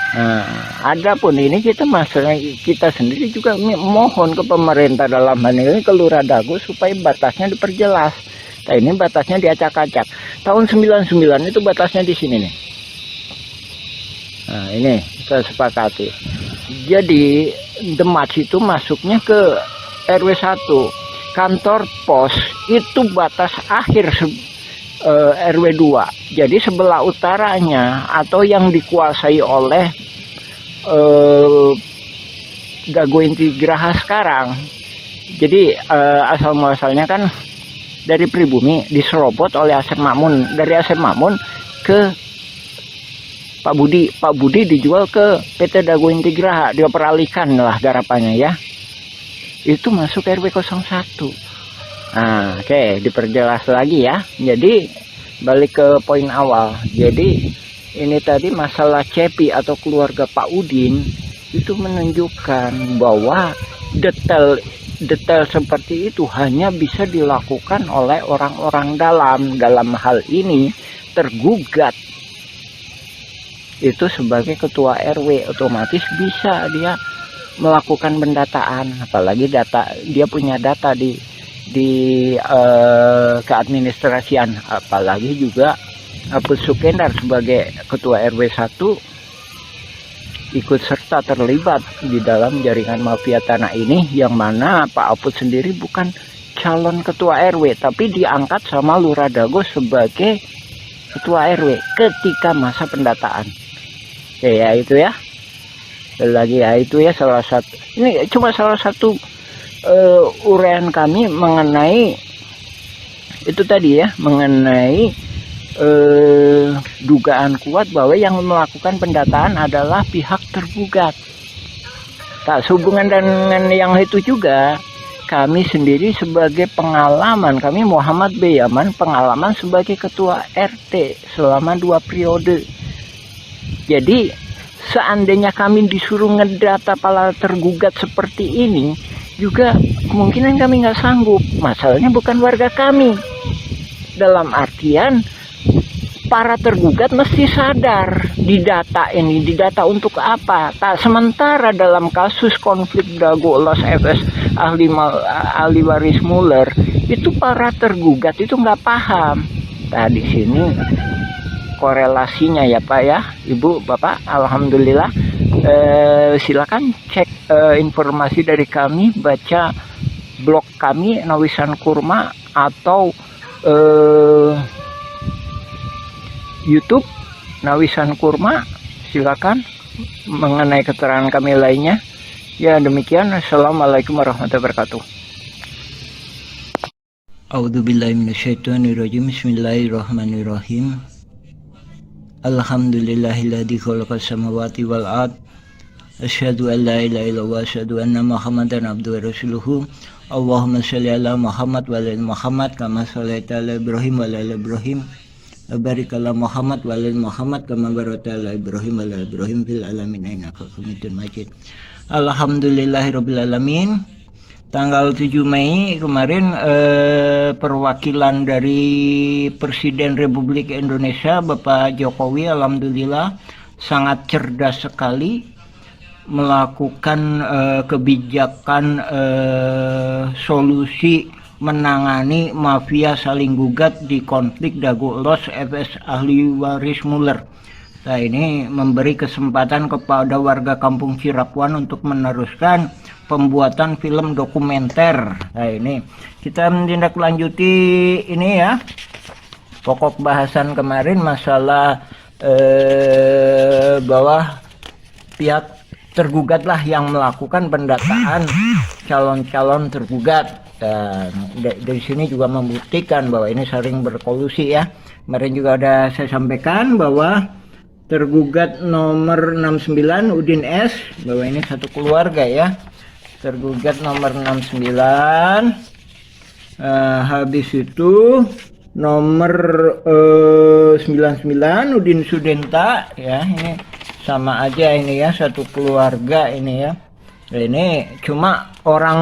Nah, adapun ini kita sendiri juga mohon ke pemerintah, dalam hal ini ke Lurah Dago, supaya batasnya diperjelas. Nah, ini batasnya diacak-acak. Tahun 99 itu batasnya di sini nih. Nah, ini kita sepakati. Jadi Demak itu masuknya ke RW 1. Kantor pos itu batas akhir RW 2. Jadi sebelah utaranya atau yang dikuasai oleh Dago Inti Graha sekarang. Jadi asal muasalnya kan dari pribumi diserobot oleh Asep Mamun, dari Asep Mamun ke Pak Budi. Pak Budi dijual ke PT Dago Inti Graha, dia peralihkan lah garapannya ya. Itu masuk RW 01. Nah, oke, diperjelas lagi ya. Jadi balik ke poin awal. Jadi ini tadi masalah Cepi atau keluarga Pak Udin itu menunjukkan bahwa detail seperti itu hanya bisa dilakukan oleh orang-orang dalam hal ini tergugat itu sebagai ketua RW, otomatis bisa dia melakukan pendataan, apalagi dia punya data di keadministrasian, apalagi juga Apus Sukendar sebagai ketua RW 1 ikut serta terlibat di dalam jaringan mafia tanah ini, yang mana Pak Apus sendiri bukan calon ketua RW, tapi diangkat sama Lurah Dago sebagai ketua RW ketika masa pendataan. Oke, ya itu ya. Lagi ya itu ya salah satu. Ini cuma salah satu uraian kami mengenai itu tadi ya, mengenai dugaan kuat bahwa yang melakukan pendataan adalah pihak tergugat. Tak sehubungan dengan yang itu juga, kami sendiri sebagai pengalaman, kami Muhammad B. Yaman, pengalaman sebagai ketua RT selama 2 periode. Jadi seandainya kami disuruh ngedata para tergugat seperti ini, juga kemungkinan kami nggak sanggup. Masalahnya bukan warga kami. Dalam artian para tergugat mesti sadar didata ini, didata untuk apa? Tak sementara dalam kasus konflik Dago Elos FS ahli waris Muller, itu para tergugat itu nggak paham. Nah di sini korelasinya ya Pak ya, Ibu, Bapak, alhamdulillah. Silakan cek informasi dari kami, baca blog kami Nawisan Kurma atau YouTube Nawisan Kurma, silakan mengenai keterangan kami lainnya. Ya demikian, assalamualaikum warahmatullahi wabarakatuh. A'udzubillahi minasyaitonirrajim. Bismillahirrahmanirrahim. Alhamdulillahilladzi khalaqas samawati wal ard. Asyhadu an la ilaha illallah wa asyhadu anna Muhammadan abduhu wa rasuluhu. Allahumma shalli ala Muhammad wa ala Muhammad kama shallaita ala Ibrahim wa ala Ibrahim. Barik ala Muhammad wa ala Muhammad kama barakta ala Ibrahim wa ala Ibrahim fil alamin innaka Hamidum Majid. Alhamdulillahirabbil alamin. Tanggal 7 Mei kemarin perwakilan dari Presiden Republik Indonesia Bapak Jokowi alhamdulillah sangat cerdas sekali melakukan kebijakan solusi menangani mafia saling gugat di konflik Dago Elos FS ahli waris Muller. Nah ini memberi kesempatan kepada warga kampung Cirapuan untuk meneruskan pembuatan film dokumenter. Nah ini kita menindaklanjuti ini ya, pokok bahasan kemarin masalah bahwa pihak tergugatlah yang melakukan pendataan calon-calon tergugat. Dan dari sini juga membuktikan bahwa ini saling berkolusi ya. Kemarin juga ada saya sampaikan bahwa tergugat nomor 69 Udin S, bahwa ini satu keluarga ya. Tergugat nomor 69 habis itu nomor 99 Udin Sudenta ya, ini sama aja ini ya, satu keluarga ini ya. Ini cuma orang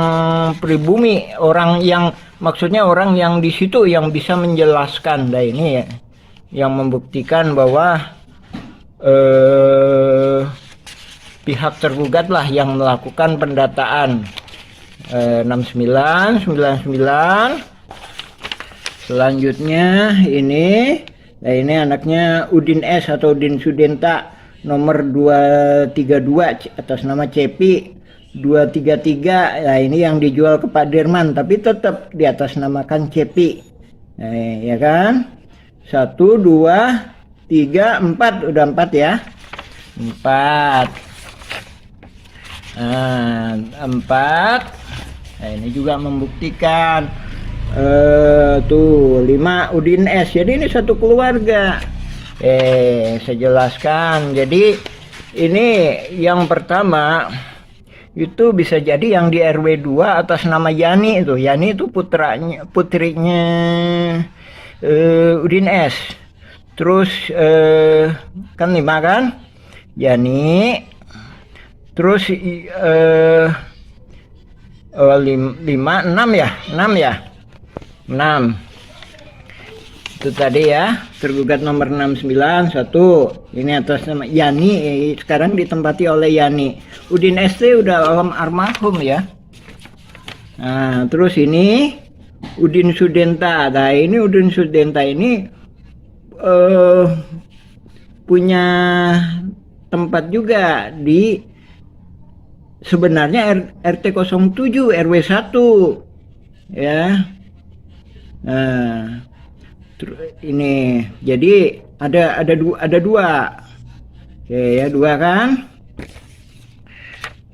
pribumi, orang yang maksudnya orang yang di situ yang bisa menjelaskan. Nah ini ya, yang membuktikan bahwa pihak tergugat lah yang melakukan pendataan. 69, 99. Selanjutnya ini, nah ini anaknya Udin S atau Udin Sudenta nomor 232 atas nama Cepi. 233, nah ini yang dijual ke Pak Dirman tapi tetap di atas namakan Cepi. Nah, ya kan? 1, 2, 3, 4, udah 4 ya. 4. Nah, 4. Nah, ini juga membuktikan tuh 5 Udin S. Jadi ini satu keluarga. Saya jelaskan. Jadi ini yang pertama itu bisa jadi yang di RW 2 atas nama Yani itu. Yani itu putrinya Udin S. Terus kan 5 kan? Yani. Terus 5, 6 ya? 6 ya? 6. Itu tadi ya, tergugat nomor 69 1. Ini atas nama Yani, sekarang ditempati oleh Yani. Udin ST udah almarhum ya. Nah, terus ini Udin Sudenta. Nah, ini Udin Sudenta ini punya tempat juga di sebenarnya RT 07 RW 1. ya. Nah, ini jadi ada dua. Oke ya, dua kan.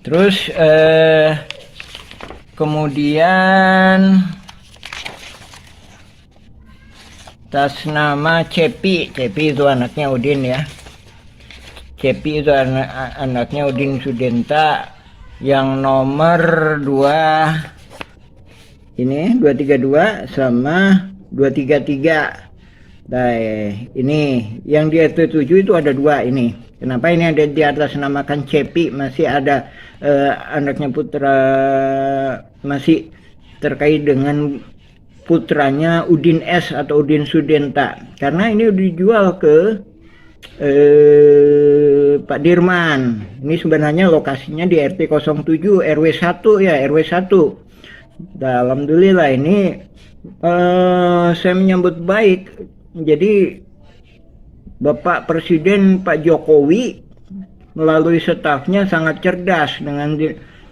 Terus kemudian atas nama Cepi itu anaknya Udin ya. Cepi itu anaknya Udin Sudenta yang nomor 2 ini 232 sama 233. Nah, ini yang di RT 7 itu ada 2 ini. Kenapa ini ada di atas namakan Cepi? Masih ada anaknya putra, masih terkait dengan putranya Udin S atau Udin Sudenta. Karena ini dijual ke Pak Dirman. Ini sebenarnya lokasinya di RT 07 RW 1 ya, RW 1. Alhamdulillah ini saya menyambut baik. Jadi Bapak Presiden Pak Jokowi melalui stafnya sangat cerdas dengan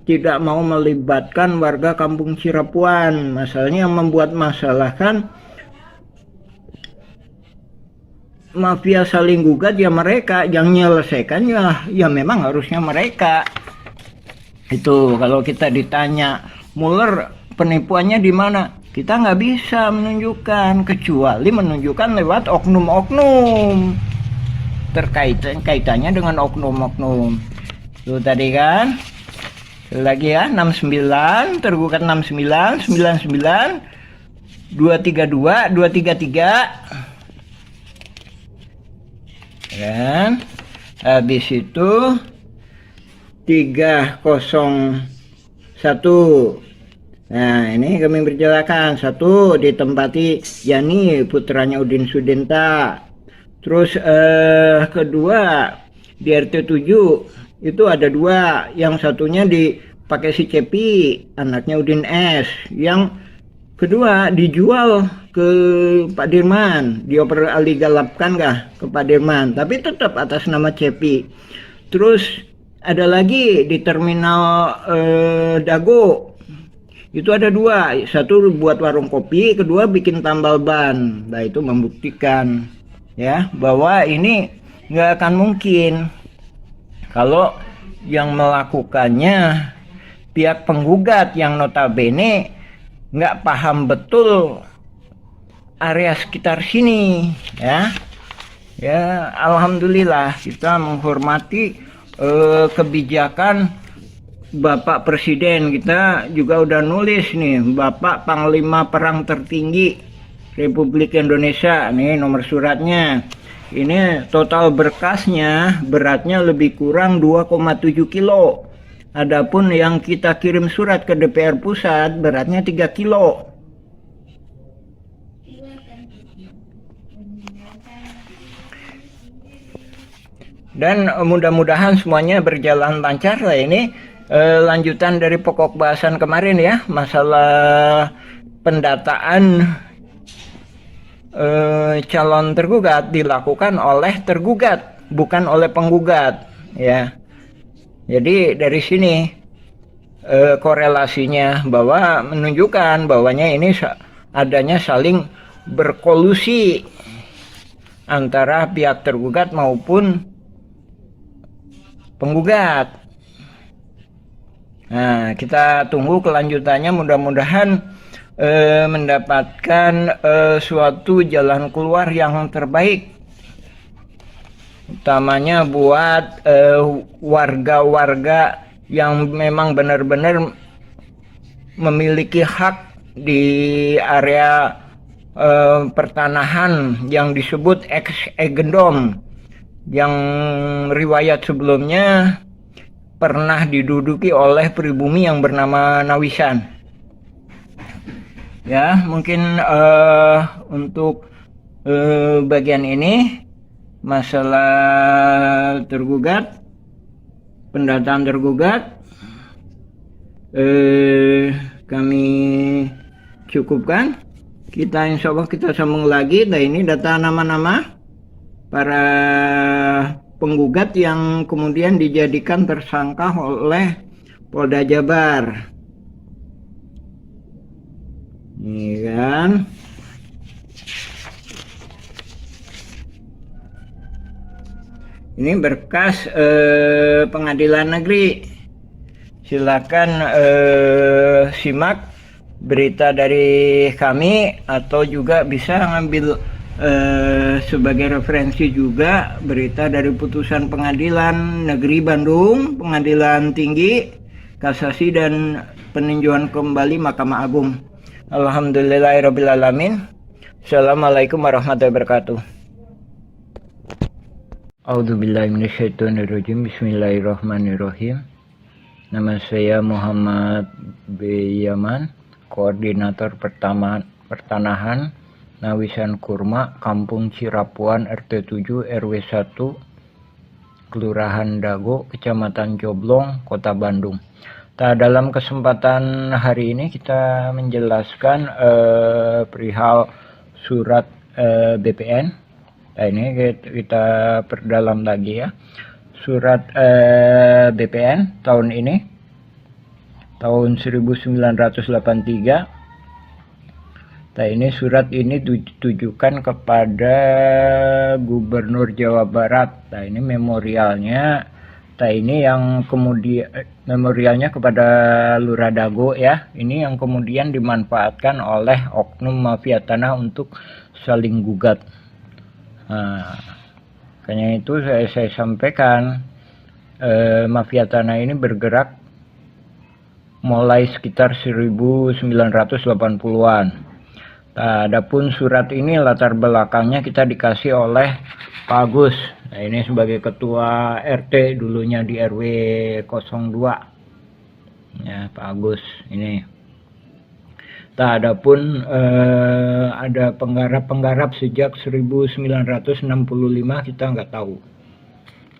tidak mau melibatkan warga Kampung Cirapuan. Masalahnya yang membuat masalah kan mafia saling gugat ya, mereka yang menyelesaikan ya memang harusnya mereka. Itu kalau kita ditanya Mueller penipuannya di mana, kita nggak bisa menunjukkan kecuali menunjukkan lewat oknum-oknum kaitannya dengan oknum-oknum. Itu tadi kan lagi ya, 69 tergugat 69 99 232 233 kan. Habis itu 301. Nah, ini kami berjalakan 1 ditempati Yani putranya Udin Sudenta. Terus kedua di RT 7 itu ada 2, yang satunya dipakai si Cepi anaknya Udin S, yang kedua dijual ke Pak Dirman, dioper aligalapkan ke Pak Dirman, tapi tetap atas nama Cepi. Terus ada lagi di terminal Dago, itu ada 2, satu buat warung kopi, kedua bikin tambal ban. Nah, itu membuktikan ya bahwa ini nggak akan mungkin kalau yang melakukannya pihak penggugat yang notabene nggak paham betul area sekitar sini ya. Ya, alhamdulillah kita menghormati kebijakan Bapak Presiden. Kita juga udah nulis nih, Bapak Panglima Perang Tertinggi Republik Indonesia, nih nomor suratnya. Ini total berkasnya beratnya lebih kurang 2,7 kilo. Adapun yang kita kirim surat ke DPR pusat beratnya 3 kilo. Dan mudah-mudahan semuanya berjalan lancar lah. Ini lanjutan dari pokok bahasan kemarin ya, masalah pendataan calon tergugat dilakukan oleh tergugat, bukan oleh penggugat ya. Jadi dari sini korelasinya bahwa menunjukkan bahwanya ini adanya saling berkolusi antara pihak tergugat maupun penggugat. Nah, kita tunggu kelanjutannya, mudah-mudahan mendapatkan suatu jalan keluar yang terbaik, utamanya buat warga-warga yang memang benar-benar memiliki hak di area pertanahan yang disebut ex-egendom, yang riwayat sebelumnya pernah diduduki oleh pribumi yang bernama Nawisan. Ya, mungkin untuk bagian ini masalah tergugat, pendataan tergugat, kami cukupkan. Kita insya Allah kita sambung lagi. Nah, ini data nama-nama para penggugat yang kemudian dijadikan tersangka oleh Polda Jabar. Ini kan. Ini berkas pengadilan negeri. Silakan simak berita dari kami, atau juga bisa ngambil sebagai referensi juga berita dari putusan pengadilan negeri Bandung, pengadilan tinggi, kasasi, dan peninjauan kembali Mahkamah Agung. Alhamdulillahirrabbilalamin. Assalamualaikum warahmatullahi wabarakatuh. A'udzubillahi minasyaitonirrajim. Bismillahirrahmanirrahim. Nama saya Muhammad B. Yaman, Koordinator Pertanahan Nawisan Kurma, Kampung Cirapuan, RT 7 RW 1, Kelurahan Dago, Kecamatan Joblong, Kota Bandung. Dalam kesempatan hari ini kita menjelaskan perihal surat BPN. Nah, ini kita perdalam lagi ya. Surat BPN tahun ini, tahun 1983. Nah, ini surat ini ditujukan kepada Gubernur Jawa Barat. Nah, ini memorialnya. Nah, ini yang kemudian memorialnya kepada Lurah Dago ya. Ini yang kemudian dimanfaatkan oleh oknum mafia tanah untuk saling gugat. Nah, makanya itu saya sampaikan mafia tanah ini bergerak mulai sekitar 1980-an. Nah, adapun surat ini latar belakangnya kita dikasih oleh Pak Agus. Nah, ini sebagai ketua RT dulunya di RW 02. Ya, Pak Agus ini. Nah, adapun ada penggarap-penggarap sejak 1965 kita nggak tahu.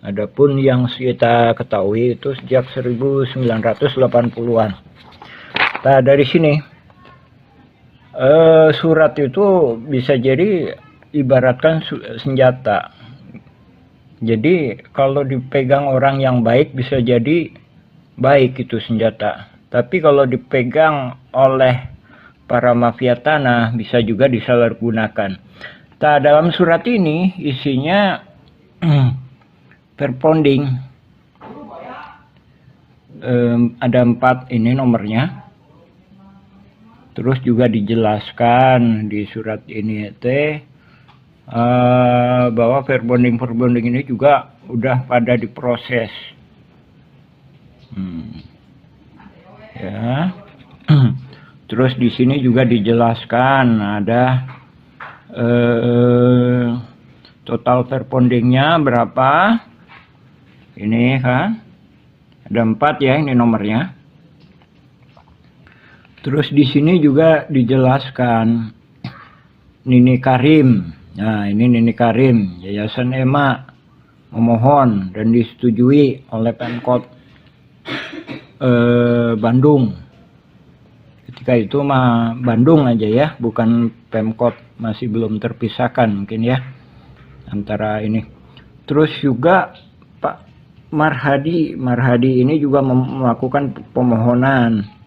Adapun yang kita ketahui itu sejak 1980-an. Nah, dari sini surat itu bisa jadi ibaratkan senjata. Jadi kalau dipegang orang yang baik bisa jadi baik itu senjata. Tapi kalau dipegang oleh para mafia tanah bisa juga disalahgunakan. Nah, dalam surat ini isinya perponding. Ada 4 ini nomornya. Terus juga dijelaskan di surat ini bahwa verbonding ini juga udah pada diproses. Ya. Terus di sini juga dijelaskan ada total verbondingnya berapa. Ini kan ada 4 ya, ini nomornya. Terus di sini juga dijelaskan Nini Karim. Nah, ini Nini Karim, Yayasan EMA memohon dan disetujui oleh Pemkot Bandung. Ketika itu mah Bandung aja ya, bukan Pemkot, masih belum terpisahkan mungkin ya antara ini. Terus juga Pak Marhadi ini juga melakukan pemohonan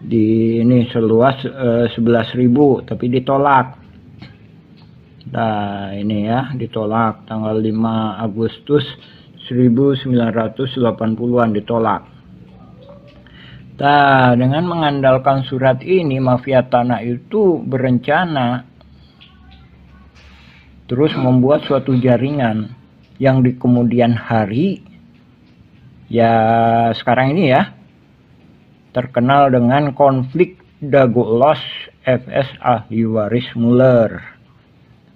di ini seluas 11.000 tapi ditolak. Nah, ini ya ditolak tanggal 5 Agustus 1980-an ditolak. Nah, dengan mengandalkan surat ini, mafia tanah itu berencana terus membuat suatu jaringan yang di kemudian hari, ya sekarang ini ya, terkenal dengan konflik Dago Los FS ahli waris Muller.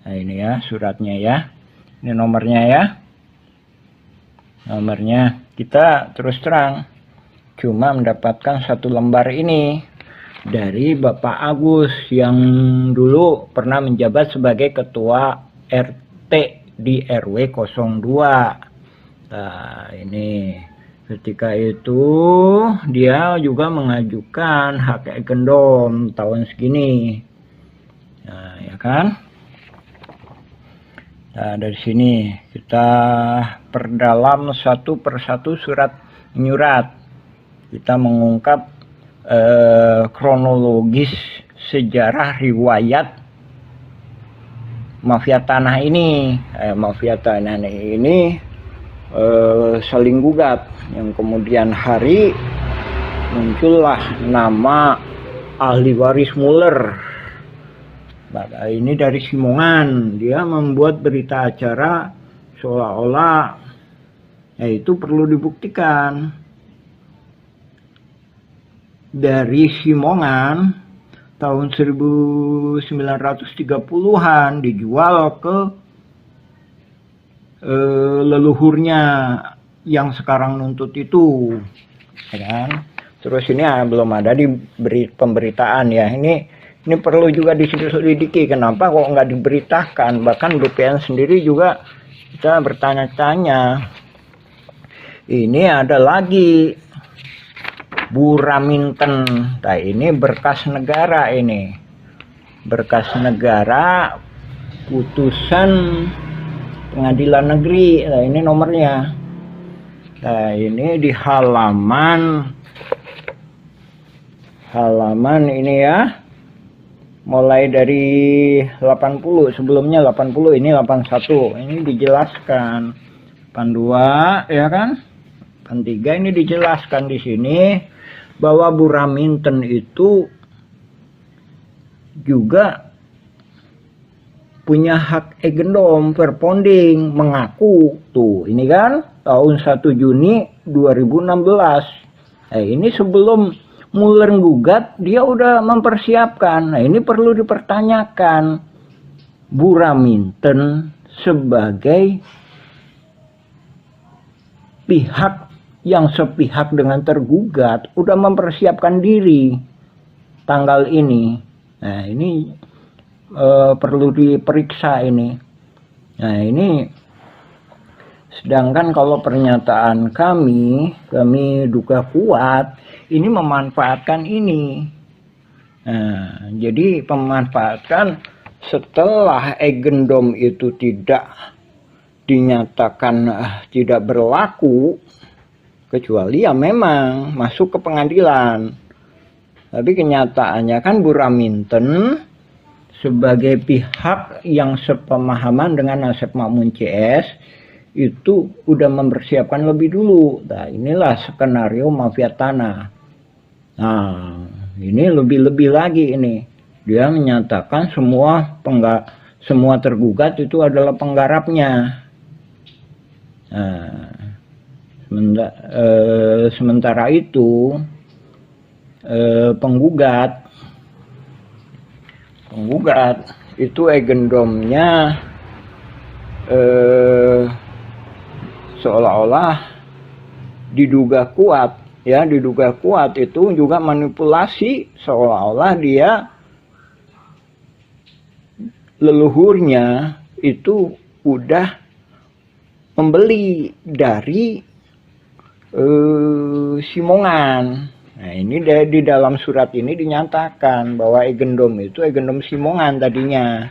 Nah, ini ya suratnya ya, ini nomornya ya, nomornya. Kita terus terang cuma mendapatkan 1 lembar ini dari Bapak Agus yang dulu pernah menjabat sebagai ketua RT di RW 02. Nah, ini ketika itu dia juga mengajukan hak gendom tahun segini. Nah, ya kan? Nah, dari sini kita perdalam satu persatu surat menyurat. Kita mengungkap kronologis sejarah riwayat mafia tanah ini. Mafia tanah ini saling gugat, yang kemudian hari muncullah nama ahli waris Muller. Nah, ini dari Simongan, dia membuat berita acara seolah-olah itu perlu dibuktikan. Dari Simongan tahun 1930-an dijual ke leluhurnya yang sekarang nuntut itu, ya kan? Terus ini belum ada di pemberitaan ya. Ini perlu juga diselidiki, kenapa kok nggak diberitakan. Bahkan BPN sendiri juga kita bertanya-tanya. Ini ada lagi Buraminten. Nah, ini berkas negara, ini berkas negara putusan pengadilan negeri. Nah, ini nomornya. Nah, ini di halaman ini ya, mulai dari 80, sebelumnya 80, ini 81. Ini dijelaskan 82 ya kan, 83 ini dijelaskan di sini bahwa Buraminten itu juga punya hak egendom verponding, mengaku tuh ini kan tahun 1 Juni 2016. Ini sebelum Muller gugat dia udah mempersiapkan. Nah, ini perlu dipertanyakan, Buraminten sebagai pihak yang sepihak dengan tergugat udah mempersiapkan diri tanggal ini. Nah, ini perlu diperiksa ini. Nah, ini sedangkan kalau pernyataan kami duga kuat ini memanfaatkan ini. Nah, jadi memanfaatkan setelah egendom itu tidak dinyatakan tidak berlaku, kecuali ya memang masuk ke pengadilan. Tapi kenyataannya kan Buraminten sebagai pihak yang sepemahaman dengan Asep Makmun CS itu udah mempersiapkan lebih dulu. Nah, inilah skenario mafia tanah. Nah, ini lebih-lebih lagi ini. Dia menyatakan semua tergugat itu adalah penggarapnya. Nah, sementara itu penggugat itu egendomnya seolah-olah diduga kuat itu juga manipulasi, seolah-olah dia leluhurnya itu udah membeli dari Simongan. Nah, ini di dalam surat ini dinyatakan bahwa egendom itu egendom Simongan tadinya,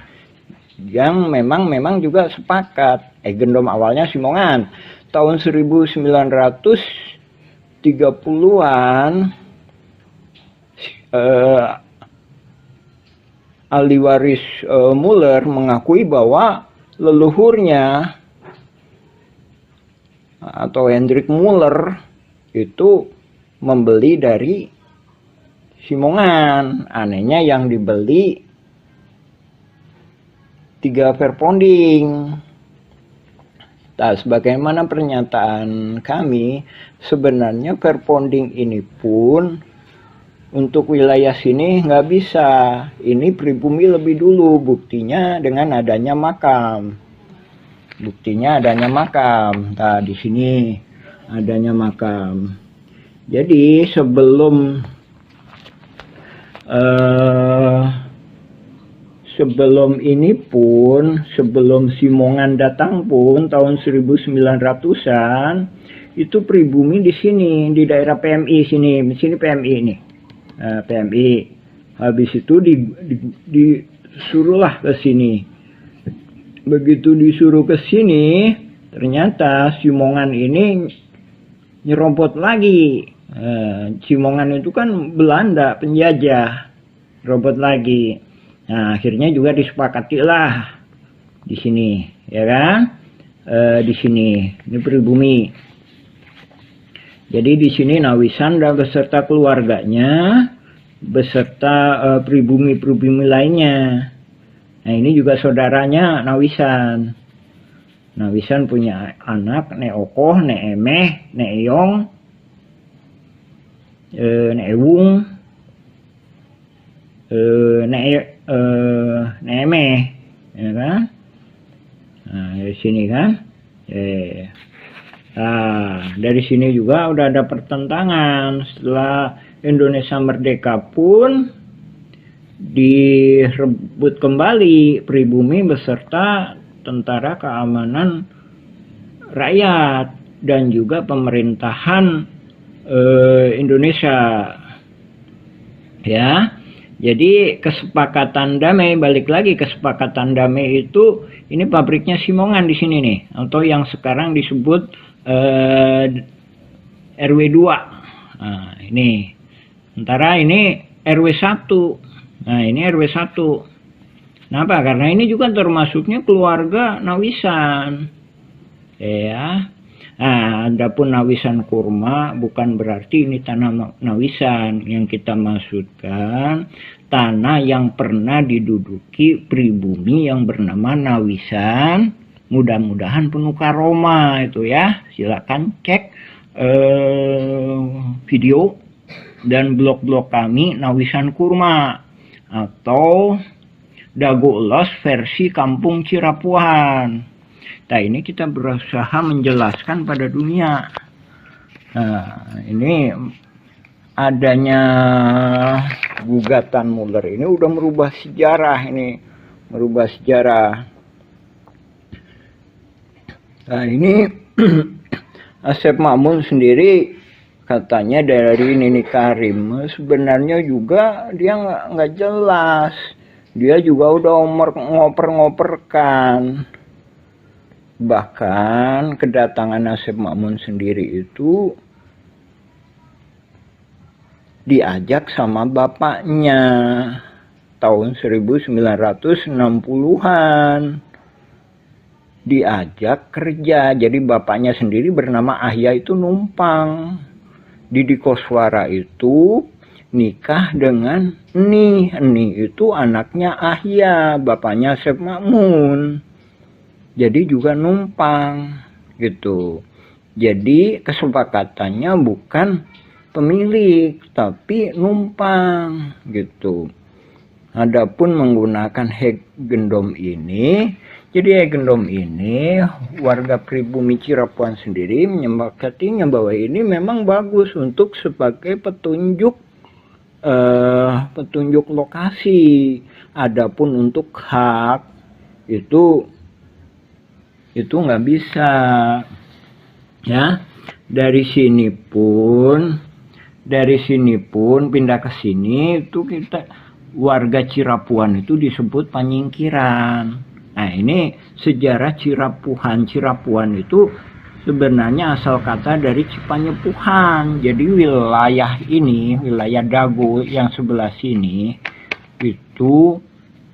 yang memang juga sepakat egendom awalnya Simongan tahun 1930-an. Ahli waris Muller mengakui bahwa leluhurnya atau Hendrik Muller itu membeli dari Simongan. Anehnya yang dibeli 3 verponding. Nah, sebagaimana pernyataan kami, sebenarnya verponding ini pun untuk wilayah sini nggak bisa. Ini pribumi lebih dulu, buktinya dengan adanya makam. Nah, di sini adanya makam. Jadi sebelum ini pun, sebelum Simongan datang pun tahun 1900-an itu pribumi di sini, di daerah PMI sini PMI ini. PMI. Habis itu disuruhlah ke sini. Begitu disuruh ke sini, ternyata Simongan ini nyerobot lagi Cimongan itu kan Belanda penjajah, robot lagi. Nah, akhirnya juga disepakati lah di sini, ya kan? Di sini, ini pribumi. Jadi di sini Nawisan dan beserta keluarganya, beserta pribumi-pribumi lainnya. Nah, ini juga saudaranya Nawisan. Nawisan punya anak, Nek Okoh, Nek Emeh, Nek Eyong, Nek Ewung, Nek Emeh, ya kan? Nah, dari sini kan? Nah, dari sini juga udah ada pertentangan. Setelah Indonesia merdeka pun direbut kembali pribumi beserta tentara keamanan rakyat dan juga pemerintahan Indonesia, ya. Jadi kesepakatan damai, balik lagi kesepakatan damai itu, ini pabriknya Simongan di sini nih, atau yang sekarang disebut RW 2. Nah, ini sementara ini RW 1. Nah, ini RW 1. Kenapa? Karena ini juga termasuknya keluarga Nawisan. Ya. Nah, adapun Nawisan Kurma bukan berarti ini tanah Nawisan. Yang kita maksudkan tanah yang pernah diduduki pribumi yang bernama Nawisan. Mudah-mudahan penuh karoma itu ya. Silakan cek video dan blog-blog kami Nawisan Kurma atau Dago Elos versi Kampung Cirapuhan. Nah, ini kita berusaha menjelaskan pada dunia. Nah, ini adanya gugatan Muller ini udah merubah sejarah ini, merubah sejarah. Nah, ini Asep Makmun sendiri katanya dari Nini Karim, sebenarnya juga dia nggak jelas. Dia juga udah ngoper-ngoperkan. Bahkan kedatangan Asep Makmun sendiri itu diajak sama bapaknya tahun 1960-an. Diajak kerja. Jadi bapaknya sendiri bernama Ahya itu numpang. Didi Koswara itu nikah dengan Eni. Eni itu anaknya Ahya, bapaknya Asep Makmun. Jadi juga numpang gitu. Jadi kesepakatannya bukan pemilik tapi numpang gitu. Adapun menggunakan hak gendom ini, jadi hak gendom ini warga pribumi Cirapuhan sendiri menyepakatinya bahwa ini memang bagus untuk sebagai petunjuk lokasi. Adapun untuk hak itu nggak bisa, ya. Dari sini pun pindah ke sini itu kita warga Cirapuhan itu disebut panyingkiran. Nah, ini sejarah Cirapuhan itu sebenarnya asal kata dari Cipanyepuhan. Jadi wilayah ini, wilayah Dago yang sebelah sini itu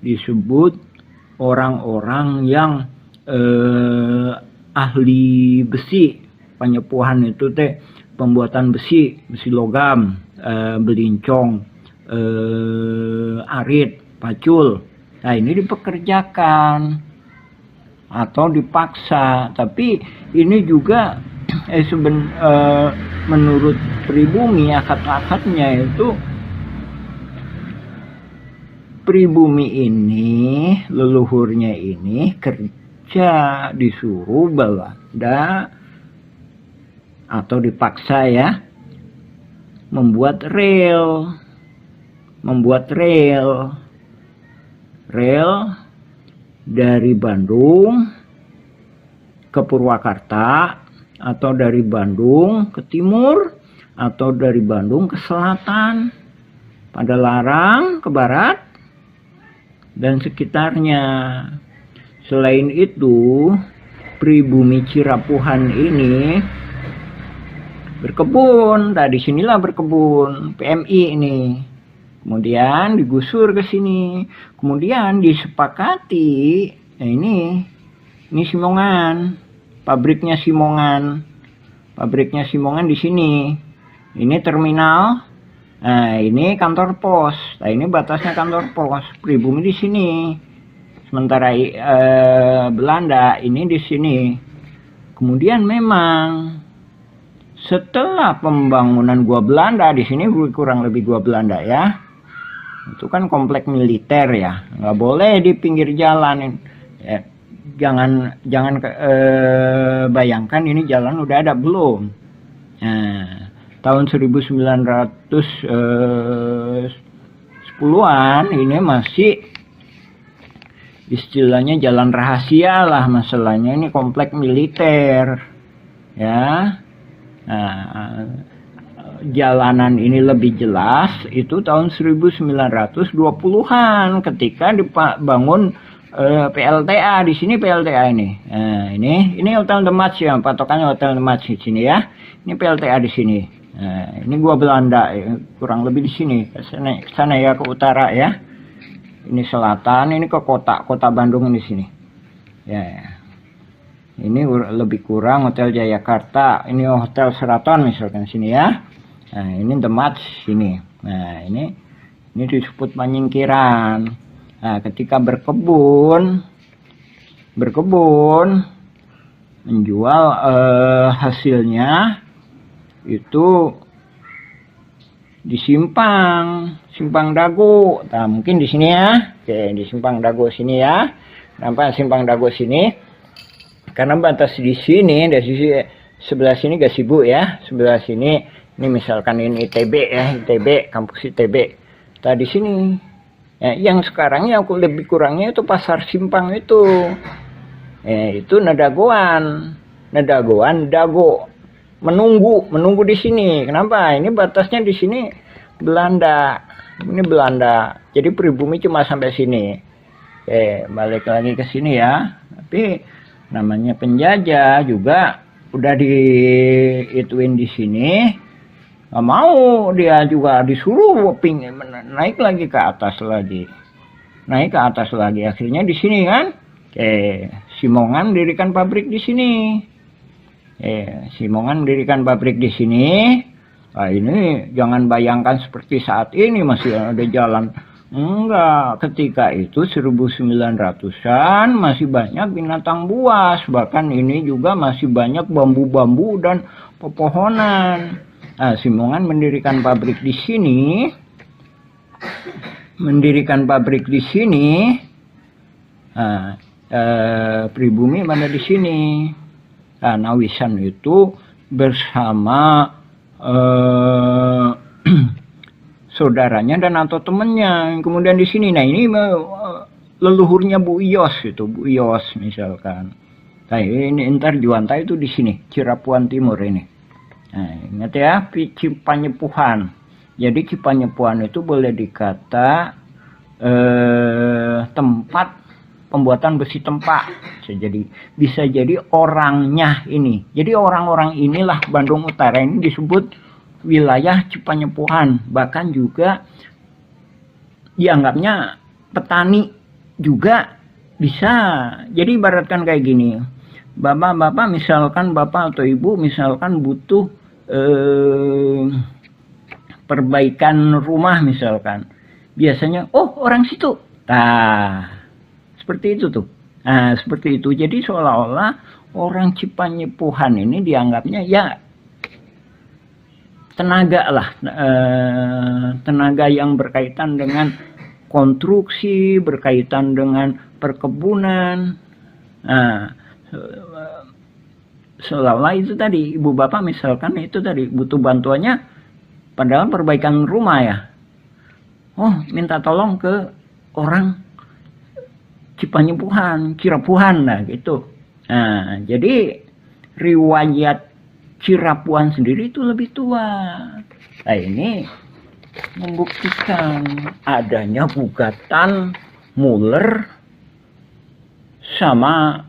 disebut orang-orang yang ahli besi. Panyepuhan itu teh pembuatan besi logam, belincong, arit, pacul. Nah, ini dipekerjakan atau dipaksa. Tapi ini juga menurut pribumi akad-akadnya itu pribumi ini, leluhurnya ini kerja disuruh Belanda atau dipaksa ya membuat rel dari Bandung ke Purwakarta atau dari Bandung ke timur atau dari Bandung ke selatan, Padalarang ke barat dan sekitarnya. Selain itu, pribumi Cirapuhan ini berkebun. Nah, disinilah berkebun PMI ini. Kemudian digusur ke sini. Kemudian disepakati, nah ini Simongan, pabriknya Simongan. Pabriknya Simongan di sini. Ini terminal. Nah, ini kantor pos. Nah, ini batasnya kantor pos. Pribumi di sini. Sementara Belanda ini di sini. Kemudian memang setelah pembangunan gua Belanda di sini, kurang lebih gua Belanda ya. Itu kan komplek militer ya, nggak boleh di pinggir jalan. Ya, jangan bayangkan ini jalan udah ada belum. Nah, tahun 1910-an ini masih istilahnya jalan rahasia lah, masalahnya ini komplek militer ya. Nah, jalanan ini lebih jelas itu tahun 1920-an ketika dibangun PLTA di sini. PLTA ini. Nah, ini Hotel The Match ya, patokannya Hotel The Match di sini ya. Ini PLTA di sini. Nah, ini gua Belanda ya, kurang lebih di sini. Ke sana ya, ke utara ya. Ini selatan, ini ke kota Bandung di sini. Ya. Ini lebih kurang Hotel Jayakarta, ini Hotel Sheraton misalkan sini ya. Nah, ini The Match sini. Nah, ini disebut penyingkiran. Nah, ketika berkebun menjual hasilnya itu di Simpang Dago. Nah, mungkin di sini ya. Oke, di Simpang Dago sini ya. Nampak Simpang Dago sini. Karena batas di sini, dari sisi sebelah sini Gasibu ya, sebelah sini ini misalkan ini ITB ya, ITB, kampus ITB. Tadi sini, ya, yang sekarang yang lebih kurangnya itu pasar Simpang itu, itu Nadagoan, Dago, menunggu di sini. Kenapa? Ini batasnya di sini Belanda, ini Belanda. Jadi pribumi cuma sampai sini. Balik lagi ke sini ya, tapi namanya penjajah juga udah diituin di sini, nggak mau, dia juga disuruh naik lagi ke atas lagi, akhirnya di sini kan Simongan mendirikan pabrik di sini. Nah, ini jangan bayangkan seperti saat ini masih ada jalan. Enggak, ketika itu 1900-an masih banyak binatang buas, bahkan ini juga masih banyak bambu-bambu dan pepohonan. Nah, Simongan mendirikan pabrik di sini. Nah, pribumi mana di sini. Nah, Nawisan itu bersama saudaranya dan atau temennya. Kemudian di sini, nah ini leluhurnya Bu Iyos itu, Bu Iyos misalkan. Nah, ini ntar Juanta itu di sini, Cirapuan Timur ini. Nah, ingat ya, Cipanyepuhan. Jadi Cipanyepuhan itu boleh dikata tempat pembuatan besi tempa. Bisa jadi orangnya ini. Jadi orang-orang inilah Bandung Utara ini disebut wilayah Cipanyepuhan. Bahkan juga dianggapnya petani juga bisa. Jadi ibaratkan kayak gini, bapak misalkan, bapak atau ibu misalkan butuh perbaikan rumah misalkan, biasanya orang situ. Nah, seperti itu tuh. Nah, seperti itu. Jadi seolah-olah orang Cipanyepuhan ini dianggapnya ya tenaga lah, tenaga yang berkaitan dengan konstruksi, berkaitan dengan perkebunan. Nah, seolah-olah itu tadi, ibu bapak misalkan itu tadi butuh bantuannya, padahal perbaikan rumah ya. Minta tolong ke orang Cipanyepuhan, Cirapuhan lah gitu. Nah, jadi riwayat Cirapuan sendiri itu lebih tua. Nah, ini membuktikan adanya gugatan Muller sama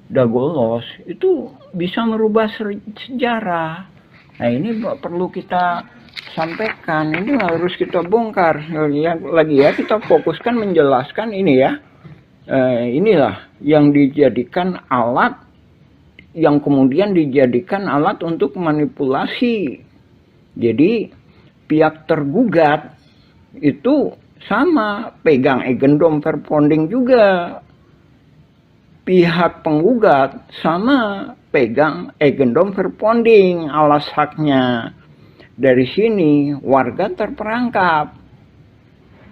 Dagoelos itu bisa merubah sejarah. Nah ini perlu kita sampaikan, ini harus kita bongkar. Lagi ya, kita fokuskan menjelaskan ini ya. Inilah yang dijadikan alat, yang kemudian dijadikan alat untuk manipulasi. Jadi pihak tergugat itu sama pegang agendum verponding juga. Pihak penggugat sama pegang agendum verponding, alas haknya. Dari sini warga terperangkap.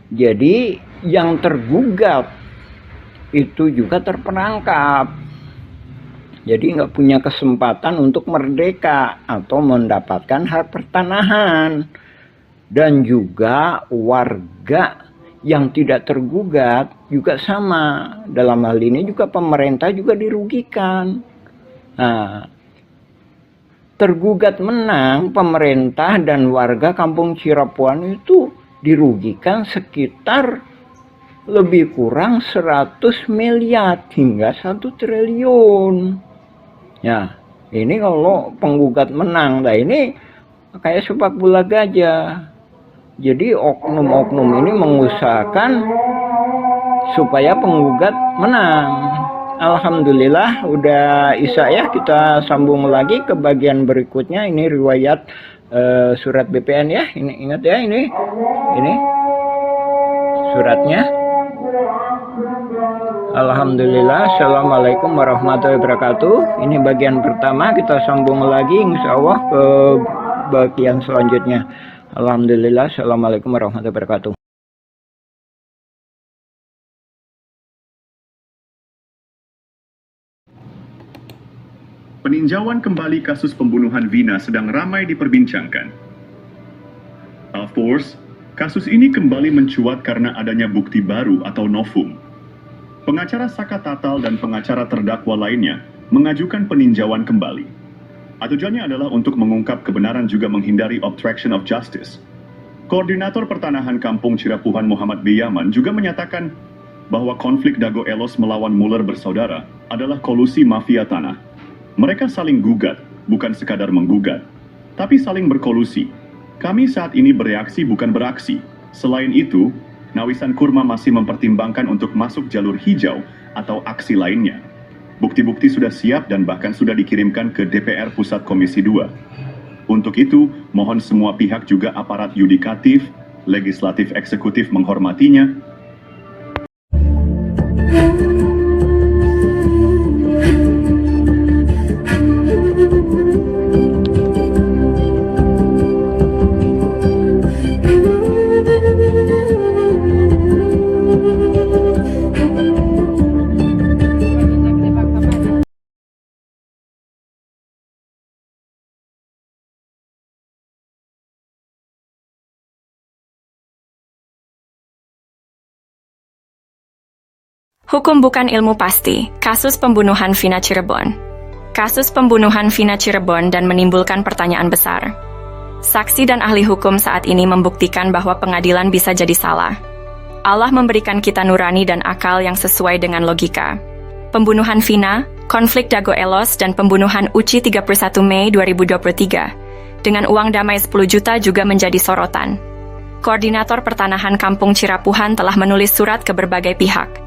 Jadi yang tergugat itu juga terperangkap. Jadi nggak punya kesempatan untuk merdeka atau mendapatkan hak pertanahan. Dan juga warga yang tidak tergugat juga sama. Dalam hal ini juga pemerintah juga dirugikan. Nah, tergugat menang, pemerintah dan warga Kampung Cirapuhan itu dirugikan sekitar lebih kurang 100 miliar hingga 1 triliun. Ya, ini kalau penggugat menang. Nah, ini kayak sepak bola gajah. Jadi oknum-oknum ini mengusahakan supaya penggugat menang. Alhamdulillah udah Isya ya, kita sambung lagi ke bagian berikutnya. Ini riwayat surat BPN ya. Ini ingat ya, ini suratnya. Alhamdulillah. Assalamualaikum warahmatullahi wabarakatuh. Ini bagian pertama, kita sambung lagi insya Allah ke bagian selanjutnya. Alhamdulillah. Assalamualaikum warahmatullahi wabarakatuh. Peninjauan kembali kasus pembunuhan Vina sedang ramai diperbincangkan. Of course, kasus ini kembali mencuat karena adanya bukti baru atau novum. Pengacara Saka Tatal dan pengacara terdakwa lainnya mengajukan peninjauan kembali. Tujuannya adalah untuk mengungkap kebenaran juga menghindari obstruction of justice. Koordinator Pertanahan Kampung Cirapuhan Muhammad B. Yaman juga menyatakan bahwa konflik Dagoelos melawan Muller bersaudara adalah kolusi mafia tanah. Mereka saling gugat, bukan sekadar menggugat, tapi saling berkolusi. Kami saat ini bereaksi bukan beraksi. Selain itu, Nawisan Kurma masih mempertimbangkan untuk masuk jalur hijau atau aksi lainnya. Bukti-bukti sudah siap dan bahkan sudah dikirimkan ke DPR Pusat Komisi 2. Untuk itu, mohon semua pihak juga aparat yudikatif, legislatif, eksekutif menghormatinya. Hukum bukan ilmu pasti. Kasus pembunuhan Vina Cirebon. Kasus pembunuhan Vina Cirebon dan menimbulkan pertanyaan besar. Saksi dan ahli hukum saat ini membuktikan bahwa pengadilan bisa jadi salah. Allah memberikan kita nurani dan akal yang sesuai dengan logika. Pembunuhan Vina, konflik Dagoelos, dan pembunuhan Uci 31 Mei 2023 dengan uang damai 10 juta juga menjadi sorotan. Koordinator Pertanahan Kampung Cirapuhan telah menulis surat ke berbagai pihak.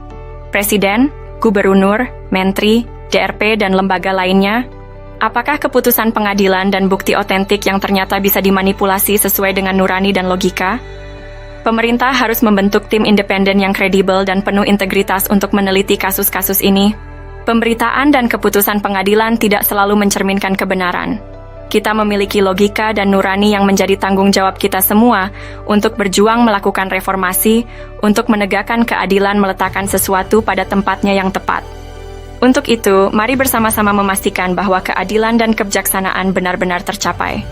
Presiden, Gubernur, Menteri, DRP, dan lembaga lainnya. Apakah keputusan pengadilan dan bukti otentik yang ternyata bisa dimanipulasi sesuai dengan nurani dan logika? Pemerintah harus membentuk tim independen yang kredibel dan penuh integritas untuk meneliti kasus-kasus ini. Pemberitaan dan keputusan pengadilan tidak selalu mencerminkan kebenaran. Kita memiliki logika dan nurani yang menjadi tanggung jawab kita semua untuk berjuang melakukan reformasi, untuk menegakkan keadilan, meletakkan sesuatu pada tempatnya yang tepat. Untuk itu, mari bersama-sama memastikan bahwa keadilan dan kebijaksanaan benar-benar tercapai.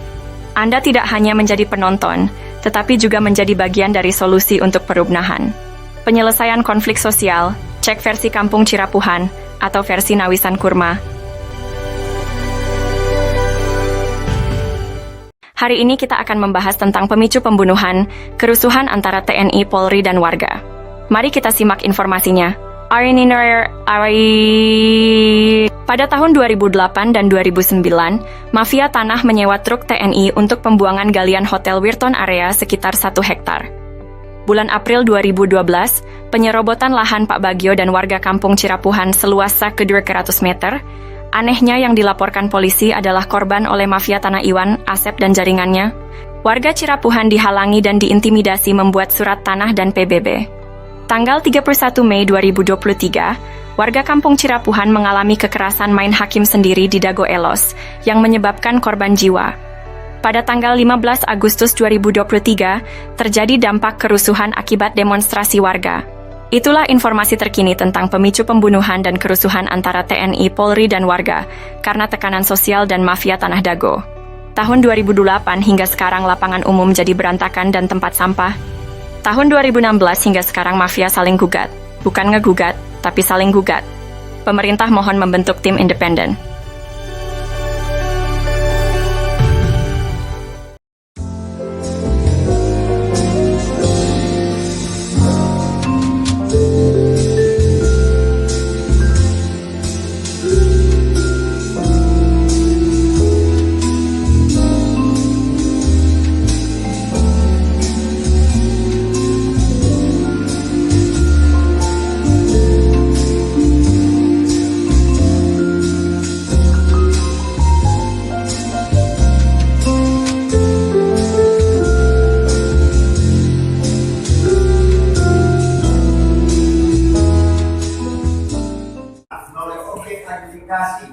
Anda tidak hanya menjadi penonton, tetapi juga menjadi bagian dari solusi untuk perubahan. Penyelesaian konflik sosial, cek versi Kampung Cirapuhan, atau versi Nawisan Kurma. Hari ini kita akan membahas tentang pemicu pembunuhan, kerusuhan antara TNI, Polri, dan warga. Mari kita simak informasinya. Pada tahun 2008 dan 2009, mafia tanah menyewa truk TNI untuk pembuangan galian Hotel Wirton area sekitar 1 hektar. Bulan April 2012, penyerobotan lahan Pak Bagio dan warga kampung Cirapuhan seluas 200 meter. Anehnya yang dilaporkan polisi adalah korban oleh mafia tanah Iwan, Asep dan jaringannya. Warga Cirapuhan dihalangi dan diintimidasi membuat surat tanah dan PBB. Tanggal 31 Mei 2023, warga kampung Cirapuhan mengalami kekerasan main hakim sendiri di Dago Elos, yang menyebabkan korban jiwa. Pada tanggal 15 Agustus 2023, terjadi dampak kerusuhan akibat demonstrasi warga. Itulah informasi terkini tentang pemicu pembunuhan dan kerusuhan antara TNI, Polri, dan warga karena tekanan sosial dan mafia tanah Dago. Tahun 2008 hingga sekarang lapangan umum jadi berantakan dan tempat sampah. Tahun 2016 hingga sekarang mafia saling gugat. Bukan ngegugat, tapi saling gugat. Pemerintah mohon membentuk tim independen.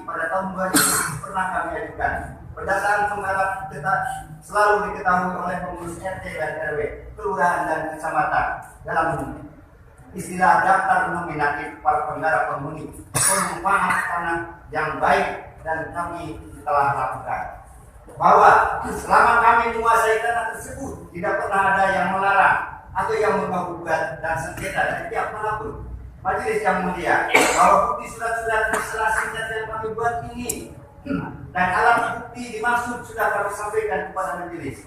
Pada tahun 2000 pernah kami ajukan. Berdasarkan penggarap selalu diketahui oleh pengurus RT dan RW, kelurahan dan kecamatan dalam istilah daftar nominatif para penggarap penghuni perumahan tanah yang baik, dan kami telah lakukan bahwa selama kami menguasai tanah tersebut tidak pernah ada yang melarang atau yang menggugat dan sengketa dari pihak manapun. Majelis yang mulia, bahwa bukti surat-surat berserah singkat yang kami buat ini dan alat bukti dimaksud sudah kami sampaikan kepada majelis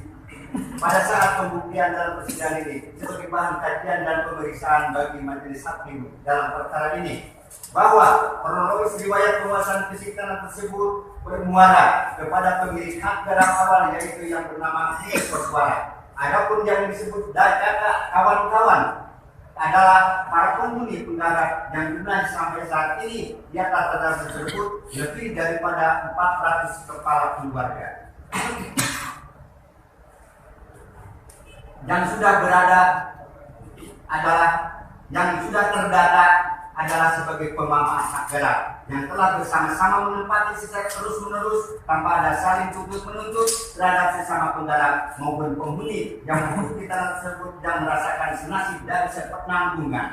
pada saat pembuktian dalam persidangan ini sebagai bahan kajian dan pemeriksaan bagi majelis hakim dalam perkara ini, bahwa kronologis riwayat penguasaan fisik tanah tersebut bermuara kepada pemilik hak garap awal, yaitu yang bernama Koswara. Adapun yang disebut kakak kawan-kawan adalah para penghuni penggarap yang jumlahnya sampai saat ini di atas tanah tersebut lebih daripada 400 kepala keluarga yang sudah berada adalah yang sudah terdata adalah sebagai pemangku hak garap yang telah bersama-sama menempati secara terus-menerus tanpa ada saling tuntut-menuntut terhadap sesama penggarap maupun penghuni yang mengikuti tanah tersebut dan merasakan senasib dari sepenanggungan.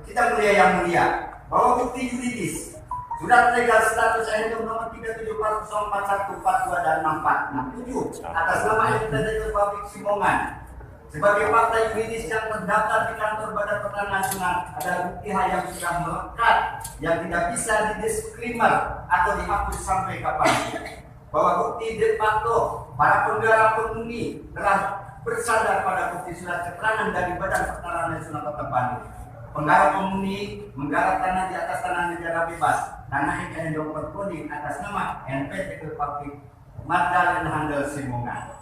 Kita mulia yang mulia, bahwa bukti yuridis surat legal status NU nomor 374142 dan 6467 atas nama Entitas Publik Simongan sebagai partai yuridis yang terdaftar di kantor Badan Pertanahan Nasional adalah bukti hal yang sudah melekat yang tidak bisa didisklaimer atau dihapus sampai kapanpun. Bahwa bukti de facto para penggarap penghuni telah bersandar pada bukti surat keterangan dari Badan Pertanahan Nasional Kota Bandung. Penggarap penghuni menggarap tanah di atas tanah negara bebas, tanah yang berponding atas nama NPT Publik Magdalena Handel Simongan.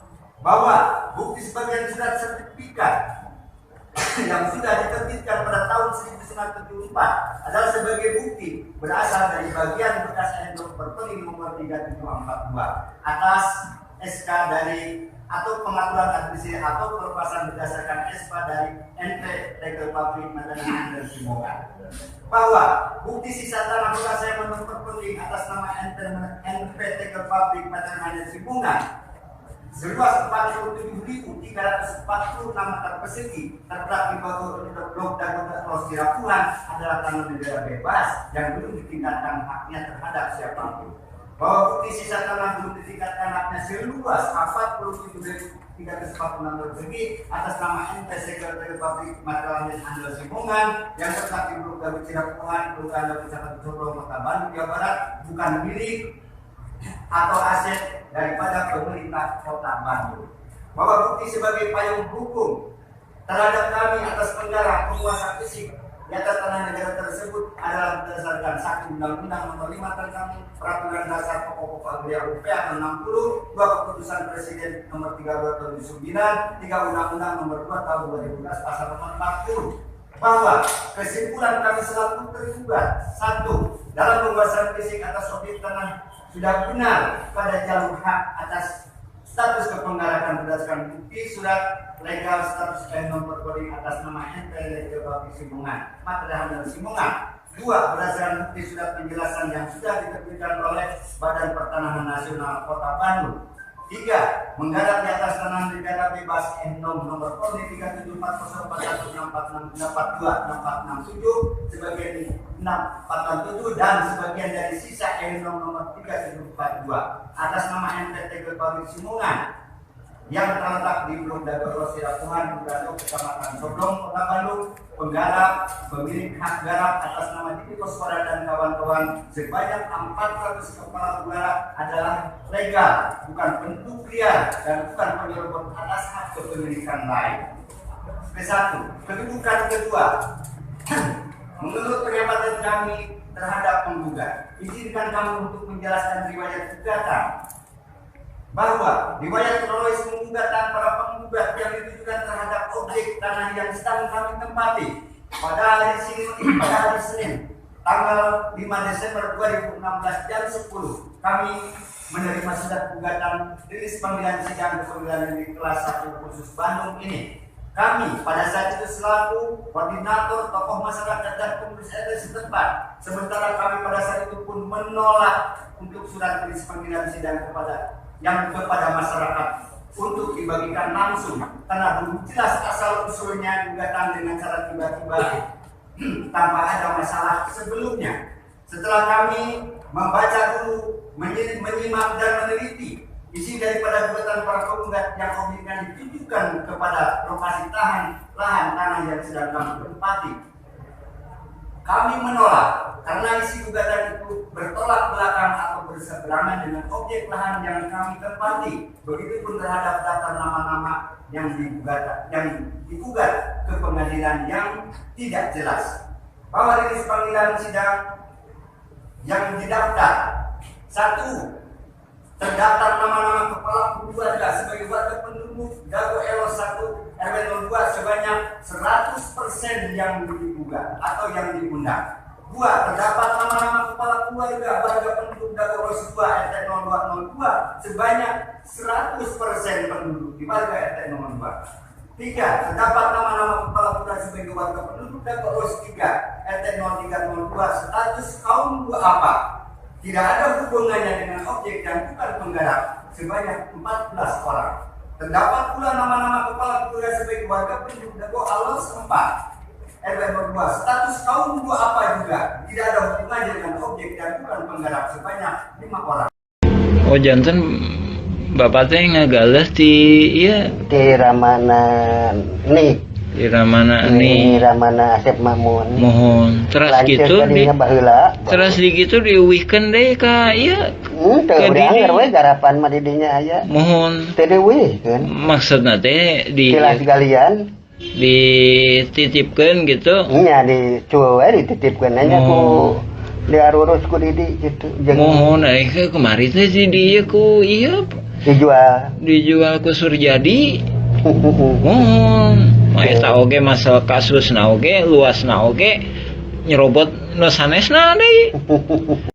Bahwa bukti sebagian surat sertifikat yang sudah diterbitkan pada tahun 1974 adalah sebagai bukti berasal dari bagian bekas endok berpeling nomor 3742 atas SK dari atau pengaturan administrasi atau pelepasan berdasarkan SK dari NPT Publik Magdalena dan Simongan. Bahwa bukti sisa tanah bekas yang berpeling atas nama NPT Publik Magdalena dan Simongan seluas 47.346 meter persegi terletak di bawah blok Dago Elos Cirapuhan adalah tanah negara bebas yang belum ditingkatkan haknya terhadap siapapun. Bahwa bukti sisa tanah belum ditingkatkan haknya seluas 47.346 meter persegi atas nama NPT Publik Magdalena Handel Simongan yang terletak di blok Dago Cirapuhan, Kelurahan Dago Kecamatan Solo, Kota Bandung, Jawa Barat, bukan milik atau aset daripada pemerintah Kota Bandung. Bahwa bukti sebagai payung hukum terhadap kami atas penggarap penguasa fisik di atas tanah negara tersebut adalah berdasarkan 1 Undang-Undang Nomor 5 tentang Peraturan Dasar Pokok Agraria UPA tahun 60, 2 Keputusan Presiden Nomor 32 tahun 2009, 3 Undang-Undang Nomor 2 tahun 2012 pasal nomor 40, bahwa kesimpulan kami selaku tergugat 1. Dalam pembahasan fisik atas objek tanah sudah benar pada jalur hak atas status kepenggarakan berdasarkan bukti surat legal status dan nomor kode atas nama NPL Bupati Simongan, Material dan Simongan. 2. Berdasarkan bukti surat penjelasan yang sudah diterbitkan oleh Badan Pertanahan Nasional Kota Bandung. 3. Menggarap di atas tanah negara bebas N-nom nomor kode 37414646426467 sebagian 647 dan sebagian dari sisa N-nom nomor 3742 atas nama NPT Bupati Simongan yang terletak di Blok Dago Elos Sirapuhan, Dago, Kecamatan Soblong, Kota Bandung, penggarap, pemilik hak garap atas nama Didi Koswara dan kawan-kawan sebanyak 400 kepala garap adalah legal, bukan bentuk liar dan bukan penyerobot atas hak kepemilikan lain. Ke-1. Kedudukan kedua. Menurut pengamatan kami terhadap penggugat, izinkan kami untuk menjelaskan riwayat gugatan bahwa riwayat kronologis penggugatan para penggugat yang ditujukan terhadap objek tanah yang sedang kami tempati pada hari Senin tanggal 5 Desember 2016 jam 10 kami menerima surat gugatan rilis panggilan sidang pengadilan negeri kelas 1 khusus Bandung ini. Kami pada saat itu selaku koordinator tokoh masyarakat dan pengurus RT setempat, sementara kami pada saat itu pun menolak untuk surat rilis panggilan sidang kepada masyarakat untuk dibagikan langsung karena belum jelas asal usulnya gugatan dengan cara tiba-tiba tanpa ada masalah sebelumnya. Setelah kami membaca dulu, menyimak dan meneliti isi daripada gugatan para penggugat yang objeknya ditujukan kepada lokasi lahan tanah yang sedang kami tempati, kami menolak karena isi gugatan itu bertolak belakang atau berseberangan dengan objek lahan yang kami tempati. Begitupun terhadap daftar nama-nama yang digugat ke pengadilan yang tidak jelas. Bahwa rilis panggilan sidang yang didaftar 1. Terdaftar nama-nama kepala keluarga sebagai warga penduduk Dago Elos 1 RW 02 sebanyak 100% yang digugat atau yang diundang. 2. Terdapat nama-nama kepala keluarga warga penduduk Dago Elos 2 RT 0202 sebanyak 100% penduduk di warga RT 02. 3. Terdapat nama-nama kepala keluarga sebagai warga penduduk Dago Elos 3 RT 0302 status kaum duafa. Tidak ada hubungannya dengan objek dan bukan penggarap sebanyak 14 orang. Terdapat pula nama-nama kepala keluarga sebagai warga penduduk Dago Elos 4 RW 02 status kaum duafa juga tidak ada hubungannya dengan objek dan bukan penggarap sebanyak 5 orang. Oh jantan bapak teh ngagales di Ramana nih. Di Ramana Asep Mamun. Mohon terus gitu terus gitu diuwihkeun deui ka ieu. Teu diangger we garapan mah di dinya aya. Mohon teu diuwihkeun. Maksudna teh di kilas galian dititipkeun gitu. Nya dicuwe we dititipkeun nya ku diarurus ku Didi gitu. Mohon kemari teh si dieu ku ieu dijual ku Surjadi. Mohon eta oge masalah kasusna oge luasna oge nyerobot nu sanesna deui.